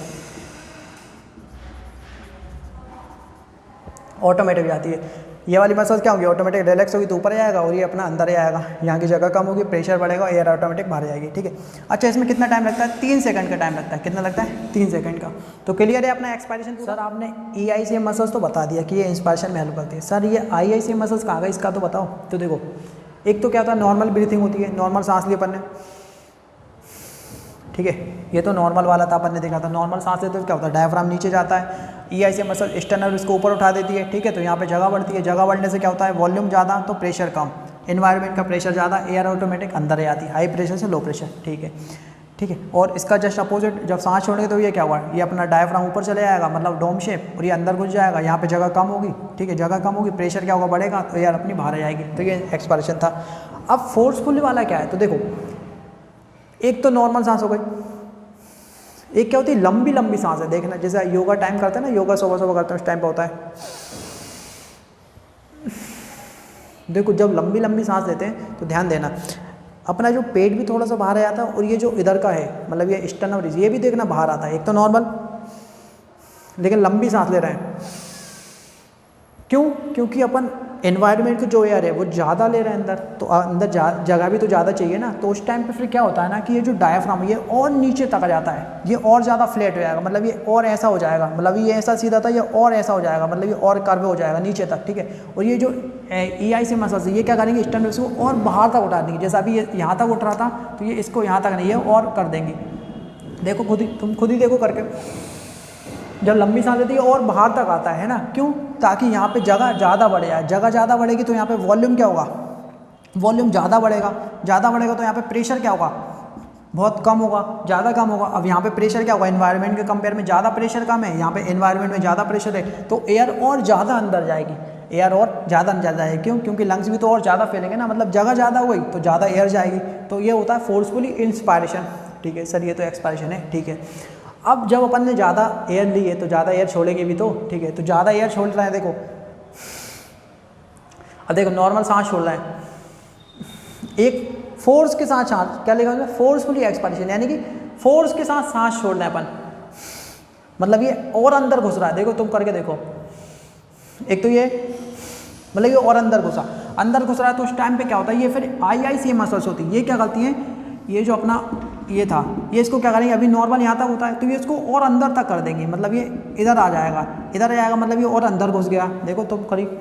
ऑटोमेटिक हो जाती है। ये वाली मसल्स क्या होगी, ऑटोमेटिक रिलैक्स होगी तो ऊपर जाएगा, और ये अपना अंदर आएगा, यहाँ की जगह कम होगी, प्रेशर बढ़ेगा, एयर ऑटोमेटिक बाहर जाएगी, ठीक है। अच्छा, इसमें कितना टाइम लगता है, 3 सेकंड का टाइम लगता है। कितना लगता है, 3 सेकंड का। तो क्लियर है अपना एक्सपायरेशन। सर आपने EICM मसल्स तो बता दिया कि ये इंस्पायरेशन में हेल्प करती है, सर ये IICM मसल्स कहाँ गए, इसका तो बताओ। तो देखो, एक तो क्या होता है, नॉर्मल ब्रीथिंग होती है, नॉर्मल सांस ली अपन ने, ठीक है, ये तो नॉर्मल वाला था, अपन ने देखा था। नॉर्मल सांस लेते तो क्या होता है, डायफ्राम नीचे जाता है, EICM मसल स्टर्नल इसको ऊपर उठा देती है, ठीक है। तो यहाँ पे जगह बढ़ती है, जगह बढ़ने से क्या होता है, वॉल्यूम ज़्यादा तो प्रेशर कम, एनवायरनमेंट का प्रेशर ज़्यादा, एयर ऑटोमेटिक अंदर आ जाती है, हाई प्रेशर से लो प्रेशर, ठीक है, ठीक है। और इसका जस्ट अपोजिट, जब सांस छोड़ेंगे तो ये क्या हुआ, ये अपना डायफ्राम ऊपर चले जाएगा, मतलब डोम शेप, और ये अंदर घुस जाएगा, यहाँ पे जगह कम होगी, ठीक है, जगह कम होगी, प्रेशर क्या होगा, बढ़ेगा, तो एयर अपनी बाहर आ जाएगी। तो ये एक्सपायरेशन था। अब फोर्सफुल वाला क्या है, तो देखो, एक तो नॉर्मल सांस हो गई, एक क्या होती है, लंबी लंबी सांस है। देखना, जैसे योगा टाइम करते हैं ना, योगा सुबह करते हैं, उस टाइम पे होता है, देखो जब लंबी लंबी सांस लेते हैं तो ध्यान देना, अपना जो पेट भी थोड़ा सा बाहर आ जाता है, और ये जो इधर का है, मतलब ये स्टर्नम, ये भी देखना बाहर आता है। एक तो नॉर्मल, लेकिन लंबी सांस ले रहे हैं, क्यों, क्योंकि अपन एनवायरनमेंट की जो एयर है वो ज़्यादा ले रहे हैं अंदर, तो अंदर जगह भी तो ज़्यादा चाहिए ना। तो उस टाइम पे फिर क्या होता है ना कि ये जो डायफ्राम है ये और नीचे तक आ जाता है, ये और ज़्यादा फ्लैट हो जाएगा, मतलब ये और ऐसा हो जाएगा, मतलब ये ऐसा सीधा था, ये और ऐसा हो जाएगा, मतलब ये और कर्व हो जाएगा नीचे तक, ठीक है। और ये जो EICM मसल्स है ये क्या करेंगे, स्टर्नम को और बाहर तक उठा देंगे, जैसा अभी ये यहाँ तक उठ रहा था, तो ये इसको यहाँ तक नहीं है और कर देंगे। देखो तुम खुद ही देखो करके, जब लंबी सांस लेती है और बाहर तक आता है ना, क्यों, ताकि यहाँ पे जगह ज़्यादा बढ़े जाए, जगह ज़्यादा बढ़ेगी तो यहाँ पे वॉल्यूम क्या होगा, वॉल्यूम ज़्यादा बढ़ेगा तो यहाँ पे प्रेशर क्या होगा, बहुत कम होगा, ज़्यादा कम होगा। अब यहाँ पे प्रेशर क्या होगा, एनवायरनमेंट के कंपेयर में ज़्यादा प्रेशर कम है, यहाँ पे एनवायरनमेंट में ज़्यादा प्रेशर है, तो एयर और ज़्यादा अंदर जाएगी, एयर और ज़्यादा अंदर जाएगी। क्यों, क्योंकि लंग्स भी तो और ज़्यादा फैलेंगे ना, मतलब जगह ज़्यादा हो गई तो ज़्यादा एयर जाएगी। तो ये होता है फोर्सफुली इंस्पायरेशन, ठीक है सर, ये तो एक्सपायरेशन है, ठीक है। अब जब अपन ने ज़्यादा एयर ली है तो ज़्यादा एयर छोड़ेंगे भी तो, ठीक है, तो ज़्यादा एयर छोड़ रहे हैं, देखो अब देखो नॉर्मल सांस छोड़ रहे हैं, एक फोर्स के साथ सांस, क्या लिखा है, फोर्सफुली एक्सपायरेशन, यानी कि फोर्स के साथ सांस छोड़ रहे हैं अपन, मतलब ये और अंदर घुस रहा है। देखो तुम करके देखो, एक तो ये मतलब ये और अंदर घुस रहा है, तो उस टाइम पे क्या होता है, ये फिर IICM मसल्स होती है, ये क्या करती हैं, ये जो अपना ये था, ये इसको क्या करेंगे, अभी नॉर्मल यहाँ तक होता है तो ये इसको और अंदर तक कर देंगे, मतलब ये इधर आ जाएगा, मतलब ये और अंदर घुस गया। देखो तुम करीब,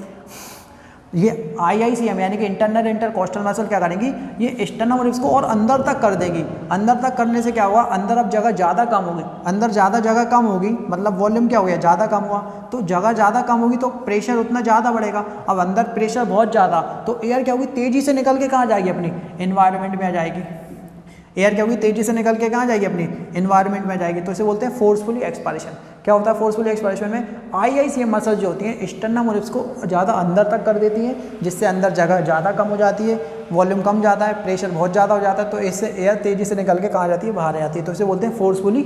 ये IICM यानी कि इंटरनल इंटरकोस्टल मसल क्या करेंगी, ये स्टर्नम और इसको और अंदर तक कर देगी। अंदर तक करने से क्या हुआ, अंदर अब जगह ज़्यादा कम होगी, अंदर ज़्यादा जगह कम होगी, मतलब वॉल्यूम क्या हो गया, ज़्यादा कम हुआ। तो जगह ज़्यादा कम होगी तो प्रेशर उतना ज़्यादा बढ़ेगा। अब अंदर प्रेशर बहुत ज़्यादा, तो एयर क्या होगी, तेज़ी से निकल के कहाँ जाएगी, अपनी इन्वायरमेंट में आ जाएगी। एयर क्या होगी, तेज़ी से निकल के कहाँ जाएगी, अपनी इन्वायरमेंट में जाएगी। तो इसे बोलते हैं फोर्सफुली एक्सपायरेशन। क्या होता है फोर्सफुल एक्सपायरेशन में, IICM मसल्स जो होती हैं स्टर्नम और इसको ज़्यादा अंदर तक कर देती हैं, जिससे अंदर जगह ज़्यादा कम हो जाती है, वॉल्यूम कम जाता है, प्रेशर बहुत ज़्यादा हो जाता है, तो इससे एयर तेज़ी से निकल के कहाँ जाती है, बाहर आ जाती है। तो इसे बोलते हैं फोर्सफुली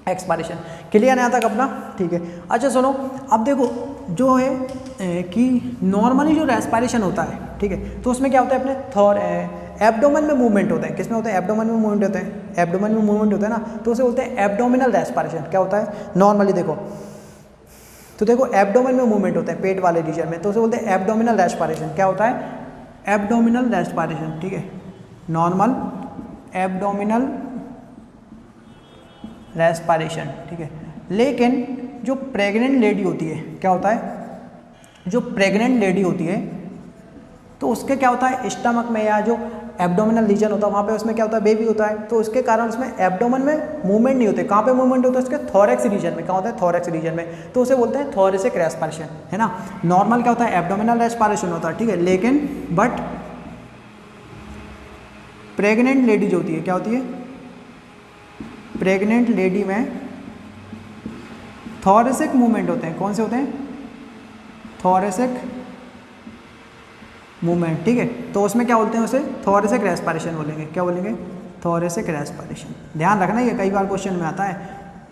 एक्सपायरेशन। क्लियर है यहाँ तक अपना, ठीक है। अच्छा सुनो, अब देखो जो है कि नॉर्मली जो रेस्पायरेशन होता है, ठीक है, तो उसमें क्या होता है, अपने एब्डोमेन में मूवमेंट होते हैं। किसमें होते हैं, एब्डोमेन में मूवमेंट होते हैं, एब्डोमेन में मूवमेंट होता है ना, तो उसे बोलते हैं एब्डोमिनल रेस्पायरेशन। क्या होता है नॉर्मली, देखो तो देखो एब्डोमेन में मूवमेंट होता है पेट वाले रीजन में, तो उसे बोलते हैं एब्डोमिनल रेस्पायरेशन। क्या होता है, एब्डोमिनल रेस्पायरेशन, ठीक है, नॉर्मल एब्डोमिनल रेस्पायरेशन, ठीक है। लेकिन जो प्रेग्नेंट लेडी होती है, क्या होता है, जो प्रेग्नेंट लेडी होती है तो उसके क्या होता है, स्टमक में या जो एब्डोमिनल रीजन होता है वहाँ पे उसमें क्या होता है, बेबी होता है, तो उसके कारण उसमें एब्डोमेन में मूवमेंट नहीं होते। कहाँ पे मूवमेंट होता है, उसके थोरैक्स रीजन में। क्या होता है, थोरैक्स रीजन में, तो उसे बोलते हैं थोरैसिक रेस्पायरेशन, है ना। नॉर्मल क्या होता है, एब्डोमिनल रेस्पायरेशन होता है, ठीक है। लेकिन बट प्रेग्नेंट लेडी जो होती है, क्या होती है, प्रेग्नेंट लेडी में थोरैसिक मूवमेंट होते हैं। कौन से होते हैं, थोरैसिक मूवमेंट, ठीक है। तो उसमें क्या बोलते हैं, उसे थोरैसिक रेस्पायरेशन बोलेंगे। क्या बोलेंगे, थोरैसिक रेस्पायरेशन। ध्यान रखना, ये कई बार क्वेश्चन में आता है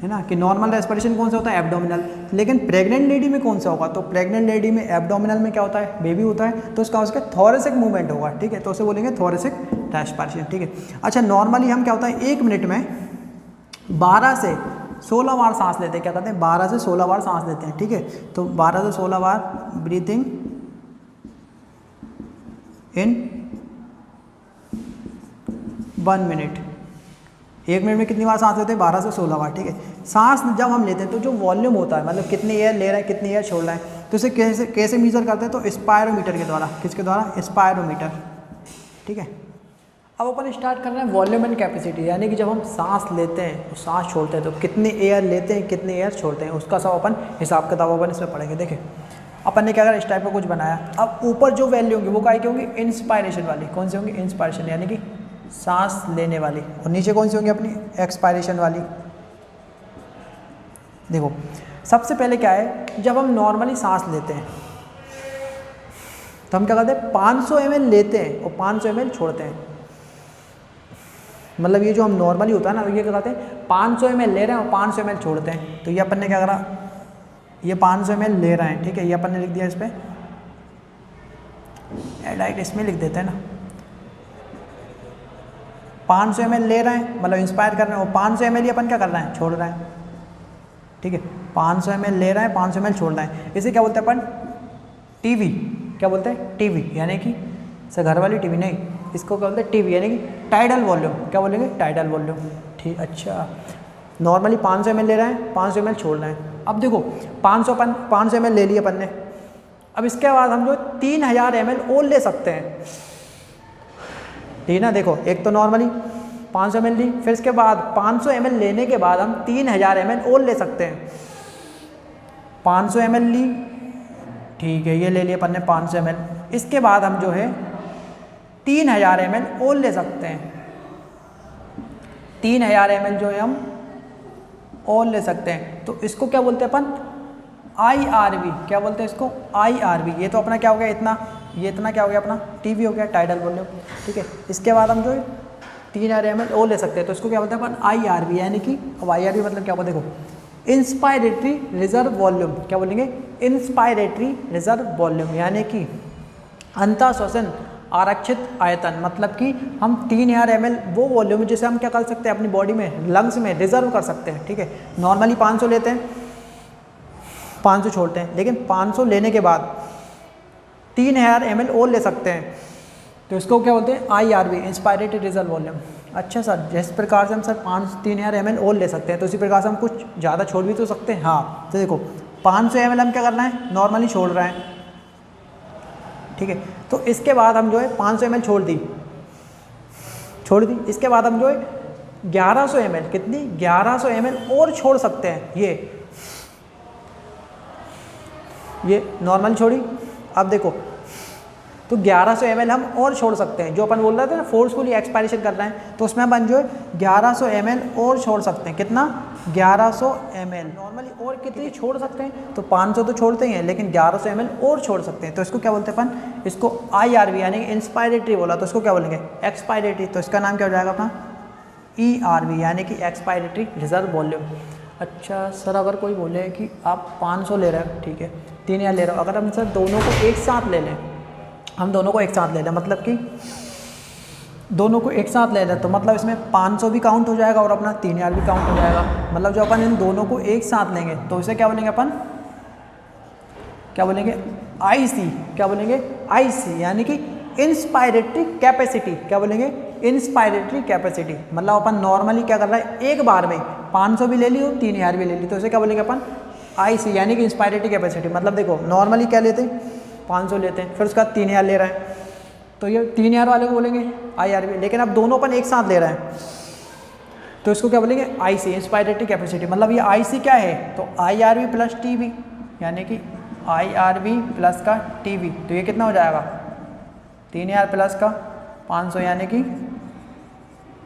ना, कि नॉर्मल रेस्पायरेशन कौन सा होता है, एब्डोमिनल, लेकिन प्रेग्नेंट लेडी में कौन सा होगा, तो प्रेग्नेंट लेडी में एब्डोमिनल में क्या होता है, बेबी होता है, तो उसका थोरैसिक मूवमेंट होगा, ठीक है, तो उसे बोलेंगे थोरैसिक रेस्पायरेशन, ठीक है। अच्छा नॉर्मली हम क्या होता है, 1 मिनट में 12 से 16 बार सांस लेते हैं। क्या कहते हैं, 12 से 16 बार सांस लेते हैं, ठीक है। तो 12 से 16 बार ब्रीथिंग इन 1 मिनट। 1 मिनट में कितनी बार सांस लेते हैं, 12 से 16 बार, ठीक है। सांस जब हम लेते हैं तो जो वॉल्यूम होता है, मतलब कितनी एयर ले रहे हैं, कितनी एयर छोड़ रहे हैं, तो इसे कैसे कैसे मेजर करते हैं, तो स्पायरोमीटर के द्वारा। किसके द्वारा, स्पायरोमीटर, ठीक है। अब अपन स्टार्ट कर रहे हैं वॉल्यूम एंड कैपेसिटी, यानी कि जब हम सांस लेते हैं तो सांस छोड़ते हैं तो कितनी एयर लेते हैं, कितनी एयर छोड़ते हैं, उसका सब अपन हिसाब किताब अपन इसमें पढ़ेंगे। देखिए अपन ने क्या करा, इस टाइप का कुछ बनाया। अब ऊपर जो वैल्यू होंगी वो काय की होंगी, इंस्पायरेशन वाली। कौन सी होंगी, इंस्पायरेशन यानी कि सांस लेने वाली, और नीचे कौन सी होंगी, अपनी एक्सपायरेशन वाली। देखो सबसे पहले क्या है, जब हम नॉर्मली सांस लेते हैं तो हम क्या करते हैं, 500 ml लेते हैं और 500 ml छोड़ते हैं। मतलब ये जो हम नॉर्मली होता है ना, ये क्या कहते हैं, 500 ml ले रहे हैं और 500 ml छोड़ते हैं। तो ये अपन ने क्या करा, ये 500 ml ले रहे हैं, ठीक है, ये अपन ने लिख दिया, इस पर डायरेक्ट इसमें लिख देते हैं ना, 500 ml ले रहे हैं, मतलब इंस्पायर कर रहे हैं, और 500 ml ही अपन क्या कर रहे हैं, छोड़ रहे हैं, ठीक है। 500 ml ले रहे हैं, 500 ml छोड़ रहे हैं। इसे क्या बोलते हैं अपन, टीवी। क्या बोलते हैं, टीवी, यानी कि घर वाली टीवी नहीं, इसको क्या बोलते हैं, टीवी, यानी कि टाइडल वॉल्यूम। क्या बोलेंगे, टाइडल वॉल्यूम, ठीक। अच्छा नॉर्मली 500 ml ले रहे हैं, 500 ml छोड़ रहे हैं। अब देखो 500 ml ले लिए अपन ने, अब इसके बाद हम जो 3000 ml और ले सकते हैं, ठीक है ना। देखो एक तो नॉर्मली 500 ml ली, फिर इसके बाद 500 ml लेने के बाद हम 3000 ml और ले सकते हैं। 500 ml ली, ठीक है, ये ले लिए अपन ने 500 ml। इसके बाद हम जो है 3000 ml और ले सकते हैं। 3000 ml जो है हम और ले सकते हैं, तो इसको क्या बोलते हैं अपन, IRV। क्या बोलते हैं इसको, IRV। ये तो अपना क्या हो गया, इतना, ये इतना क्या हो गया, अपना टीवी हो गया, टाइडल वॉल्यूम, ठीक है। इसके बाद हम जो 3000 ml और ले सकते हैं, तो इसको क्या बोलते हैं अपन, IRV, यानी कि अब IRV मतलब क्या होगा, देखो इंस्पायरेटरी रिजर्व वॉल्यूम। क्या बोलेंगे, इंस्पायरेटरी रिजर्व वॉल्यूम, यानी कि अंतःश्वसन आरक्षित आयतन। मतलब कि हम 3000 ml वो वॉल्यूम जिसे हम क्या कर सकते हैं, अपनी बॉडी में, लंग्स में रिजर्व कर सकते हैं, ठीक है। नॉर्मली 500 लेते हैं, 500 छोड़ते हैं, लेकिन 500 लेने के बाद 3000 ml और ले सकते हैं, तो इसको क्या बोलते हैं, IRV, इंस्पायरेटरी रिजर्व वॉल्यूम। अच्छा सर, जिस प्रकार से हम सर 3000 ml और ले सकते हैं, तो उसी प्रकार से हम कुछ ज़्यादा छोड़ भी तो सकते हैं। हाँ, तो देखो 500 ml हम क्या करना है, नॉर्मली छोड़ रहे हैं, ठीक है। तो इसके बाद हम जो है 500 ml छोड़ दी, इसके बाद हम जो है 1100 ml, कितनी 1100 ml और छोड़ सकते हैं। ये नॉर्मल छोड़ी, अब देखो तो 1100 ml हम और छोड़ सकते हैं। जो अपन बोल रहे थे ना फोर्सफुली एक्सपायरेशन कर रहे हैं, तो उसमें अपन जो है 1100 ml और छोड़ सकते हैं। कितना 1100 ml। नॉर्मली और कितनी छोड़ सकते हैं, तो 500 तो छोड़ते ही हैं, लेकिन 1100 ml और छोड़ सकते हैं। तो इसको क्या बोलते हैं अपन, इसको IRV यानी कि इंस्पायरेटरी बोला, तो इसको क्या बोलेंगे एक्सपायरेटरी। तो इसका नाम क्या हो जाएगा अपना ERV यानी कि एक्सपायरेटरी रिजर्व वॉल्यूम। अच्छा सर अगर कोई बोले कि आप 500 ले रहे हो, ठीक है 3000 ले रहे हो, अगर हम सर दोनों को एक साथ ले लें, हम दोनों को एक साथ ले लें, मतलब कि दोनों को एक साथ ले लें, तो मतलब इसमें 500 भी काउंट हो जाएगा और अपना 3000 भी काउंट हो जाएगा। मतलब जो अपन इन दोनों को एक साथ लेंगे तो इसे क्या बोलेंगे अपन, क्या बोलेंगे IC, क्या बोलेंगे IC यानी कि इंस्पायरेटरी कैपेसिटी। क्या बोलेंगे इंस्पायरेटरी कैपेसिटी। मतलब अपन नॉर्मली क्या कर रहा है, एक बार में 500 भी ले ली और 3000 भी ले ली, तो इसे क्या बोलेंगे अपन IC यानी कि इंस्पायरेटरी कैपेसिटी। मतलब देखो नॉर्मली क्या लेते हैं 500 लेते हैं, फिर उसके बाद 3000 ले रहे हैं, तो ये 3000 वाले को बोलेंगे IRV। लेकिन अब दोनों अपन एक साथ ले रहे हैं तो इसको क्या बोलेंगे IC इंस्पायरेटरी कैपेसिटी। मतलब ये IC क्या है, तो IRV प्लस TB यानी कि IRV प्लस का TB। तो ये कितना हो जाएगा 3000 प्लस का 500 यानी कि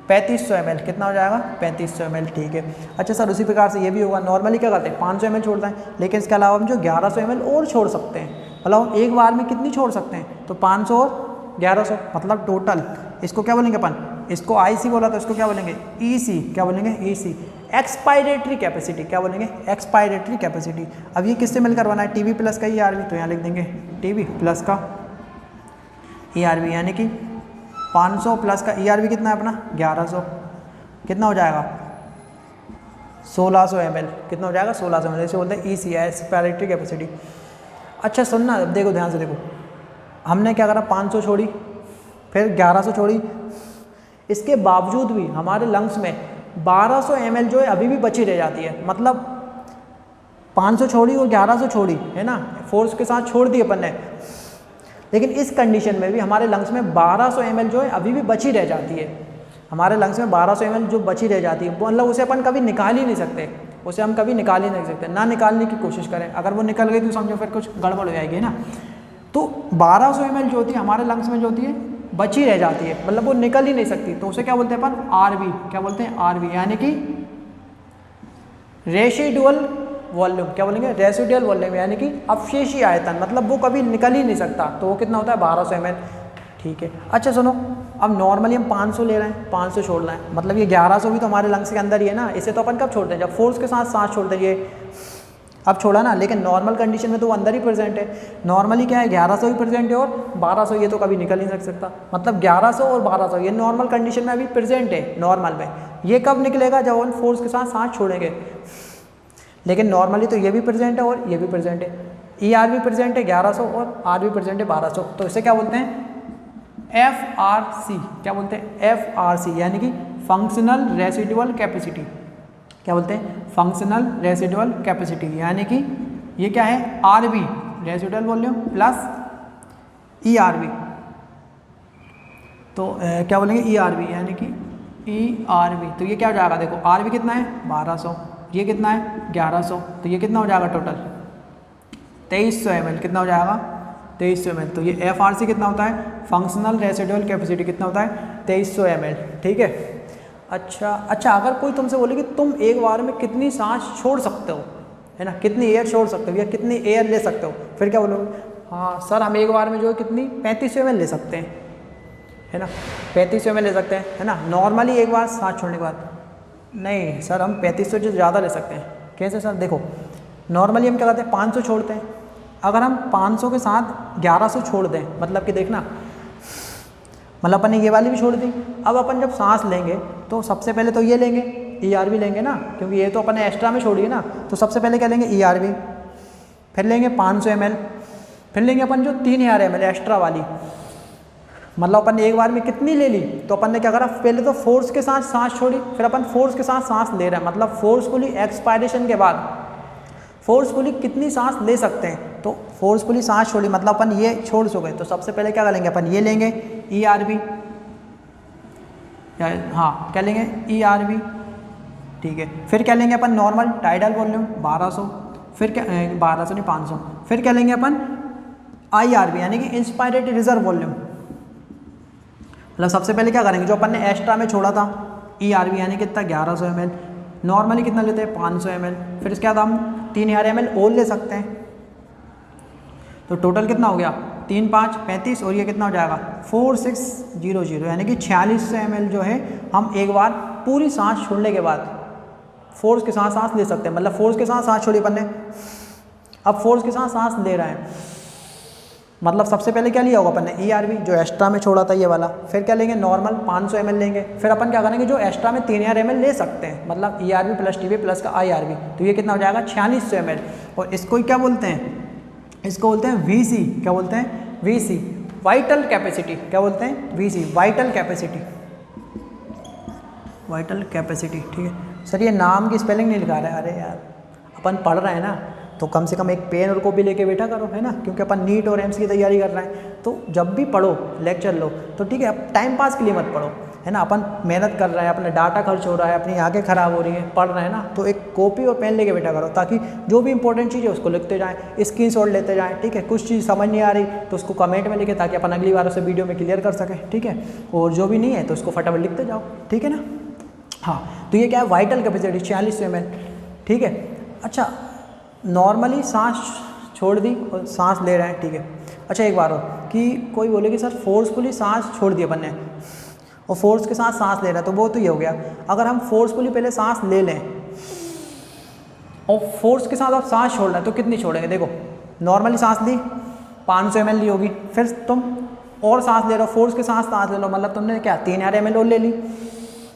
3500 ml। कितना हो जाएगा 3500 ml, ठीक है। अच्छा सर उसी प्रकार से ये भी होगा, नॉर्मली क्या करते हैं 500 ml छोड़ते हैं, लेकिन इसके अलावा हम जो 1100 ml और छोड़ सकते हैं। मतलब हम एक बार में कितनी छोड़ सकते हैं, तो 500 और 1100 मतलब टोटल। इसको क्या बोलेंगे अपन, इसको IC बोला तो इसको क्या बोलेंगे EC। क्या बोलेंगे EC एक्सपायरेटरी कैपेसिटी। क्या बोलेंगे एक्सपायरेटरी कैपेसिटी। अब ये किससे मिलकर बना है, TB प्लस का ERV, तो यहाँ लिख देंगे TB प्लस का ERV यानी कि 500 प्लस का ERV कितना है अपना 1100, कितना हो जाएगा 1600 ml। कितना हो जाएगा 1600 ml। इसे बोलते हैं EC एक्सपायरेटरी कैपेसिटी। अच्छा सुनना, अब देखो ध्यान से देखो, हमने क्या करा 500 छोड़ी, फिर 1100 छोड़ी, इसके बावजूद भी हमारे लंग्स में 1200 ml जो है अभी भी बची रह जाती है। मतलब 500 छोड़ी और 1100 छोड़ी है ना, फोर्स के साथ छोड़ दी अपन ने, लेकिन इस कंडीशन में भी हमारे लंग्स में 1200 ml जो है अभी भी बची रह जाती है। हमारे लंग्स में 1200 ml जो बची रह जाती है, मतलब उसे अपन कभी निकाल ही नहीं सकते, उसे हम कभी निकाल ही नहीं सकते, ना निकालने की कोशिश करें। अगर वो निकल गई तो समझो फिर कुछ गड़बड़ हो जाएगी ना। तो 1200 ml जो होती है हमारे लंग्स में जो होती है बची रह जाती है, मतलब वो निकल ही नहीं सकती, तो उसे क्या बोलते हैं अपन RV। क्या बोलते हैं RV यानी कि रेसिडुअल वॉल्यूम। क्या बोलेंगे रेसिडुअल वॉल्यूम यानी कि अवशेषी आयतन, मतलब वो कभी निकल ही नहीं सकता, तो वो कितना होता है 1200 ml, ठीक है। अच्छा सुनो, अब नॉर्मली हम 500 ले रहे हैं, 500 छोड़ रहे हैं, मतलब ये 1100 भी तो हमारे लंग्स के अंदर ही है ना। इसे तो अपन कब छोड़ते हैं, जब फोर्स के साथ सांस छोड़ते हैं, ये अब छोड़ा ना, लेकिन नॉर्मल कंडीशन में तो वो अंदर ही प्रेजेंट है। नॉर्मली क्या है 1100 भी प्रेजेंट है और 1200 ये तो कभी निकल नहीं सकता। मतलब 1100 और 1200 ये नॉर्मल कंडीशन में अभी प्रेजेंट है नॉर्मल में। ये कब निकलेगा, जब हम फोर्स के साथ सांस छोड़ेंगे। लेकिन नॉर्मली तो ये भी प्रेजेंट है और ये भी प्रेजेंट है। ER भी प्रेजेंट है 1100 और R भी प्रेजेंट है 1200, तो इसे क्या बोलते हैं FRC। क्या बोलते हैं FRC यानी कि फंक्शनल रेसिडुअल कैपेसिटी। क्या बोलते हैं फंक्शनल रेसिडुअल कैपेसिटी, यानी कि ये क्या है RV residual volume plus ERV। तो क्या बोलेंगे ERV यानी कि ERV। तो ये क्या हो जाएगा, देखो RV कितना है 1200, ये कितना है 1100, तो ये कितना हो जाएगा टोटल 2300 ml। कितना हो जाएगा 2300 ml। तो ये FRC कितना होता है, फंक्शनल रेसिडुअल कैपेसिटी कितना होता है 2300 ml, ठीक है। अच्छा, अगर कोई तुमसे बोले कि तुम एक बार में कितनी सांस छोड़ सकते हो, है ना, कितनी एयर छोड़ सकते हो या कितनी एयर ले सकते हो, फिर क्या बोलोगे, हाँ सर हम एक बार में जो है कितनी 3500 ml ले सकते हैं, है ना, 3500 ml ले सकते हैं, है ना, नॉर्मली एक बार सांस छोड़ने के बाद। नहीं सर हम 3500 से ज़्यादा ले सकते हैं। कैसे सर, देखो नॉर्मली हम क्या करते हैं 500 छोड़ते हैं, अगर हम 500 के साथ 1100 छोड़ दें, मतलब कि देखना, मतलब अपन ने ये वाली भी छोड़ दी। अब अपन जब सांस लेंगे तो सबसे पहले तो ये लेंगे ERV लेंगे ना, क्योंकि ये तो अपन ने एक्स्ट्रा में छोड़ी है ना। तो सबसे पहले क्या लेंगे ERV, फिर लेंगे 500 ml, फिर लेंगे अपन जो 3000 ml एक्स्ट्रा वाली। मतलब अपन ने एक बार में कितनी ले ली, तो अपन ने क्या करा, पहले तो फोर्स के साथ सांस छोड़ी, फिर अपन फोर्स के साथ सांस ले रहे हैं, मतलब फोर्सफुली एक्सपायरेशन के बाद फोर्सफुली कितनी सांस ले सकते हैं। तो फोर्सफुली सांस छोड़ी मतलब अपन ये छोड़ चुके, तो सबसे पहले क्या करेंगे अपन ये लेंगे ERV, हाँ क्या लेंगे ERV, ठीक है। फिर क्या लेंगे अपन नॉर्मल टाइडल वॉल्यूम 1200, फिर क्या 1200 नहीं 500, फिर क्या लेंगे अपन IRV यानी कि इंस्पायरेटरी रिजर्व वॉल्यूम, मतलब सबसे पहले क्या करेंगे जो अपन ने एक्स्ट्रा में छोड़ा था ERV यानी कितना 1100 ml, नॉर्मली कितना लेते हैं 500 ml, फिर इसके बाद हम 3000 ml और ले सकते हैं, तो टोटल कितना हो गया 3 5 35 और ये कितना हो जाएगा 4600 यानी कि 4600 ml जो है हम एक बार पूरी सांस छोड़ने के बाद फोर्स के साथ सांस ले सकते हैं, मतलब फोर्स के साथ सांस छोड़ी अपन ने, अब फोर्स के साथ सांस ले रहे हैं, मतलब सबसे पहले क्या लिया होगा अपन ने ERV जो एक्स्ट्रा में छोड़ा था ये वाला, फिर क्या लेंगे नॉर्मल 500 ml लेंगे, फिर अपन क्या करेंगे जो एक्स्ट्रा में 3000 ml ले सकते हैं, मतलब ERV प्लस TB प्लस का IRV, तो ये कितना हो जाएगा 4600 ml, और इसको क्या बोलते हैं, इसको बोलते हैं VC, क्या बोलते हैं VC वाइटल कैपेसिटी, क्या बोलते हैं VC vital capacity, vital capacity, ठीक है। सर ये नाम की स्पेलिंग नहीं लिखा रहा है, अरे यार अपन पढ़ रहे हैं ना, तो कम से कम एक पेन और कॉपी लेके बैठा करो, है ना, क्योंकि अपन नीट और एम्स की तैयारी कर रहे हैं, तो जब भी पढ़ो लेक्चर लो तो ठीक है, अब टाइम पास के लिए मत पढ़ो, है ना, अपन मेहनत कर रहे हैं, अपना डाटा खर्च हो रहा है, अपनी आंखें खराब हो रही हैं, पढ़ रहे हैं ना, तो एक कॉपी और पेन लेके बैठा करो, ताकि जो भी इंपॉर्टेंट चीज़ है उसको लिखते जाएँ, स्क्रीनशॉट लेते जाएँ, ठीक है। कुछ चीज़ समझ नहीं आ रही तो उसको कमेंट में लिखे, ताकि अपन अगली बार उसे वीडियो में क्लियर कर सकें, ठीक है, और जो भी नहीं है तो उसको फटाफट लिखते जाओ, ठीक है ना। हाँ, तो ये क्या है वाइटल कैपेसिटी 4600 ml, ठीक है। अच्छा, नॉर्मली सांस छोड़ दी और सांस ले रहे हैं, ठीक है। अच्छा एक बार हो कि कोई बोले कि सर फोर्सफुली सांस छोड़ दी अपन ने और फोर्स के साथ सांस ले रहे हैं, तो वो तो ये हो गया, अगर हम फोर्सफुली पहले सांस ले लें और फोर्स के साथ आप सांस छोड़ रहे हैं तो कितनी छोड़ेंगे, देखो नॉर्मली सांस ली 500 ml ली होगी, फिर तुम और सांस ले रहे हो, फोर्स के साथ सांस ले लो, मतलब तुमने क्या 3000 ml और ले ली,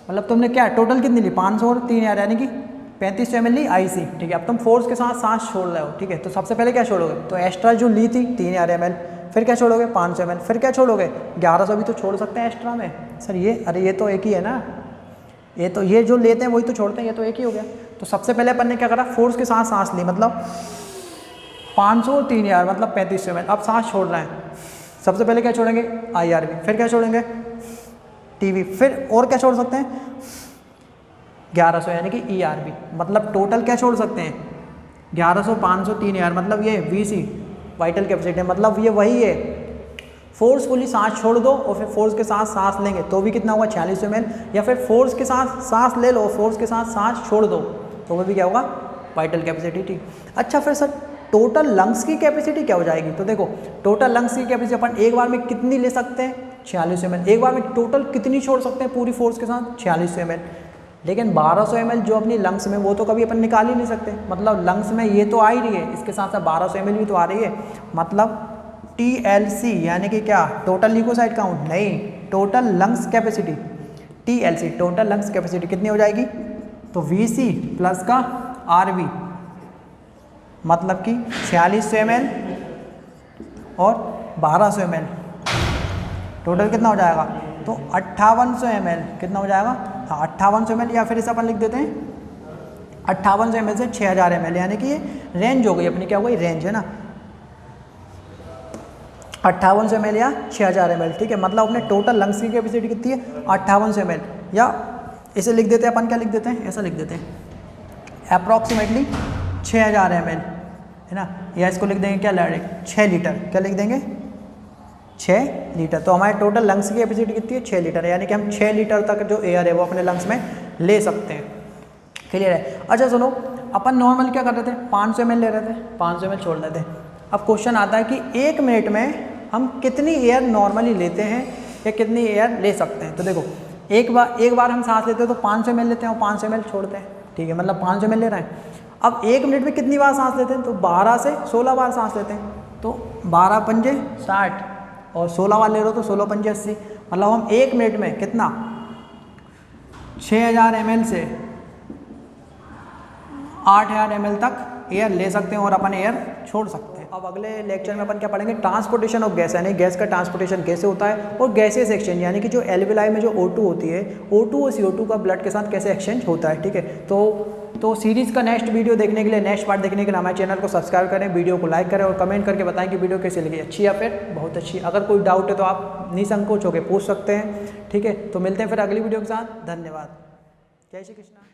मतलब तुमने क्या टोटल कितनी ली 500 और 3000 यानी कि 3500 ml ली IC, ठीक है। अब तुम फोर्स के साथ सांस छोड़ रहे हो, ठीक है, तो सबसे पहले क्या छोड़ोगे, तो एक्स्ट्रा जो ली थी 3000 ml, फिर क्या छोड़ोगे 500 ml, फिर क्या छोड़ोगे 1100 भी तो छोड़ सकते हैं एक्स्ट्रा में, सर ये अरे ये तो एक ही है ना, ये तो ये जो लेते हैं वही तो छोड़ते हैं, ये तो एक ही हो गया। तो सबसे पहले अपन ने क्या करा, फोर्स के साथ सांस ली, मतलब 500 और 3000 मतलब 3500 ml, अब सांस छोड़ रहे हैं, सबसे पहले क्या छोड़ेंगे IRV, फिर क्या छोड़ेंगे TB, फिर और क्या छोड़ सकते हैं 1100 यानी कि ERV, मतलब टोटल क्या छोड़ सकते हैं 1100 500 3000, मतलब ये VC वाइटल कैपेसिटी, मतलब ये वही है, फोर्सफुली सांस छोड़ दो और फिर फोर्स के साथ सांस लेंगे तो भी कितना होगा 4600 ml, या फिर फोर्स के साथ सांस ले लो फोर्स के साथ सांस छोड़ दो तो वो भी क्या होगा वाइटल कैपेसिटी, ठीक। अच्छा फिर सर टोटल लंग्स की कैपेसिटी क्या हो जाएगी, तो देखो टोटल लंग्स की कैपेसिटी अपन एक बार में कितनी ले सकते हैं 4600 ml, एक बार में टोटल कितनी छोड़ सकते हैं पूरी फोर्स के साथ 4600 ml, लेकिन 1200 ml जो अपनी लंग्स में वो तो कभी अपन निकाल ही नहीं सकते, मतलब लंग्स में ये तो आ ही रही है, इसके साथ साथ 1200 ml भी तो आ रही है, मतलब TLC यानी कि क्या टोटल ल्यूकोसाइड काउंट नहीं, total lungs capacity TLC total lungs capacity कितनी हो जाएगी, तो VC प्लस का RV मतलब कि 4600 ml और 1200 ml टोटल कितना हो जाएगा, तो 5800 ml कितना हो जाएगा, हाँ 5800 ml, या फिर इसे अपन लिख देते हैं 5800 ml से 6000 ml, यानी कि ये रेंज हो गई अपनी, क्या हो गई रेंज है ना 5800 ml या 6000 ml, ठीक है। मतलब अपने टोटल लंग्स की कैपेसिटी कितनी है 5800 ml, या इसे लिख देते हैं अपन, क्या लिख देते हैं ऐसा लिख देते हैं अप्रॉक्सीमेटली 6000 ml, है ना, या इसको लिख देंगे क्या डायरेक्ट 6 लीटर, क्या लिख देंगे 6 लीटर, तो हमारे टोटल लंग्स की कैपेसिटी कितनी है 6 लीटर, यानी कि हम 6 लीटर तक जो एयर है वो अपने लंग्स में ले सकते हैं, क्लियर है। अच्छा सुनो, अपन नॉर्मल क्या कर रहे थे 500 ml ले रहे थे, 500 ml छोड़ रहे थे, अब क्वेश्चन आता है कि 1 मिनट में हम कितनी एयर नॉर्मली लेते हैं या कितनी एयर ले सकते हैं, तो देखो एक बार हम सांस लेते हैं तो 500 ml लेते हैं और 500 ml छोड़ते हैं, ठीक है, मतलब 500 ml ले रहे हैं। अब 1 मिनट में कितनी बार सांस लेते हैं, तो 12 से 16 बार सांस लेते हैं, तो 12 पंजे 60 और 16 बार ले रहे हो तो 16 पंजे 80, मतलब हम 1 मिनट में कितना 6000 ml से 8000 ml तक एयर ले सकते हैं और अपन एयर छोड़ सकते हैं। अब अगले लेक्चर में अपन क्या पढ़ेंगे, ट्रांसपोर्टेशन ऑफ गैस, यानी गैस का ट्रांसपोर्टेशन कैसे होता है, और गैसेस एक्सचेंज यानी कि जो एल्विलाई में जो O2 होती है, O2 और CO2 का ब्लड के साथ कैसे एक्सचेंज होता है, ठीक है। तो तो सीरीज़ का नेक्स्ट वीडियो देखने के लिए, नेक्स्ट पार्ट देखने के लिए हमारे चैनल को सब्सक्राइब करें, वीडियो को लाइक करें और कमेंट करके बताएं कि वीडियो कैसी लगी, अच्छी या फिर बहुत अच्छी। अगर कोई डाउट है तो आप निसंकोच होकर पूछ सकते हैं। ठीक है, तो मिलते हैं फिर अगली वीडियो के साथ। धन्यवाद। जय श्री कृष्णा।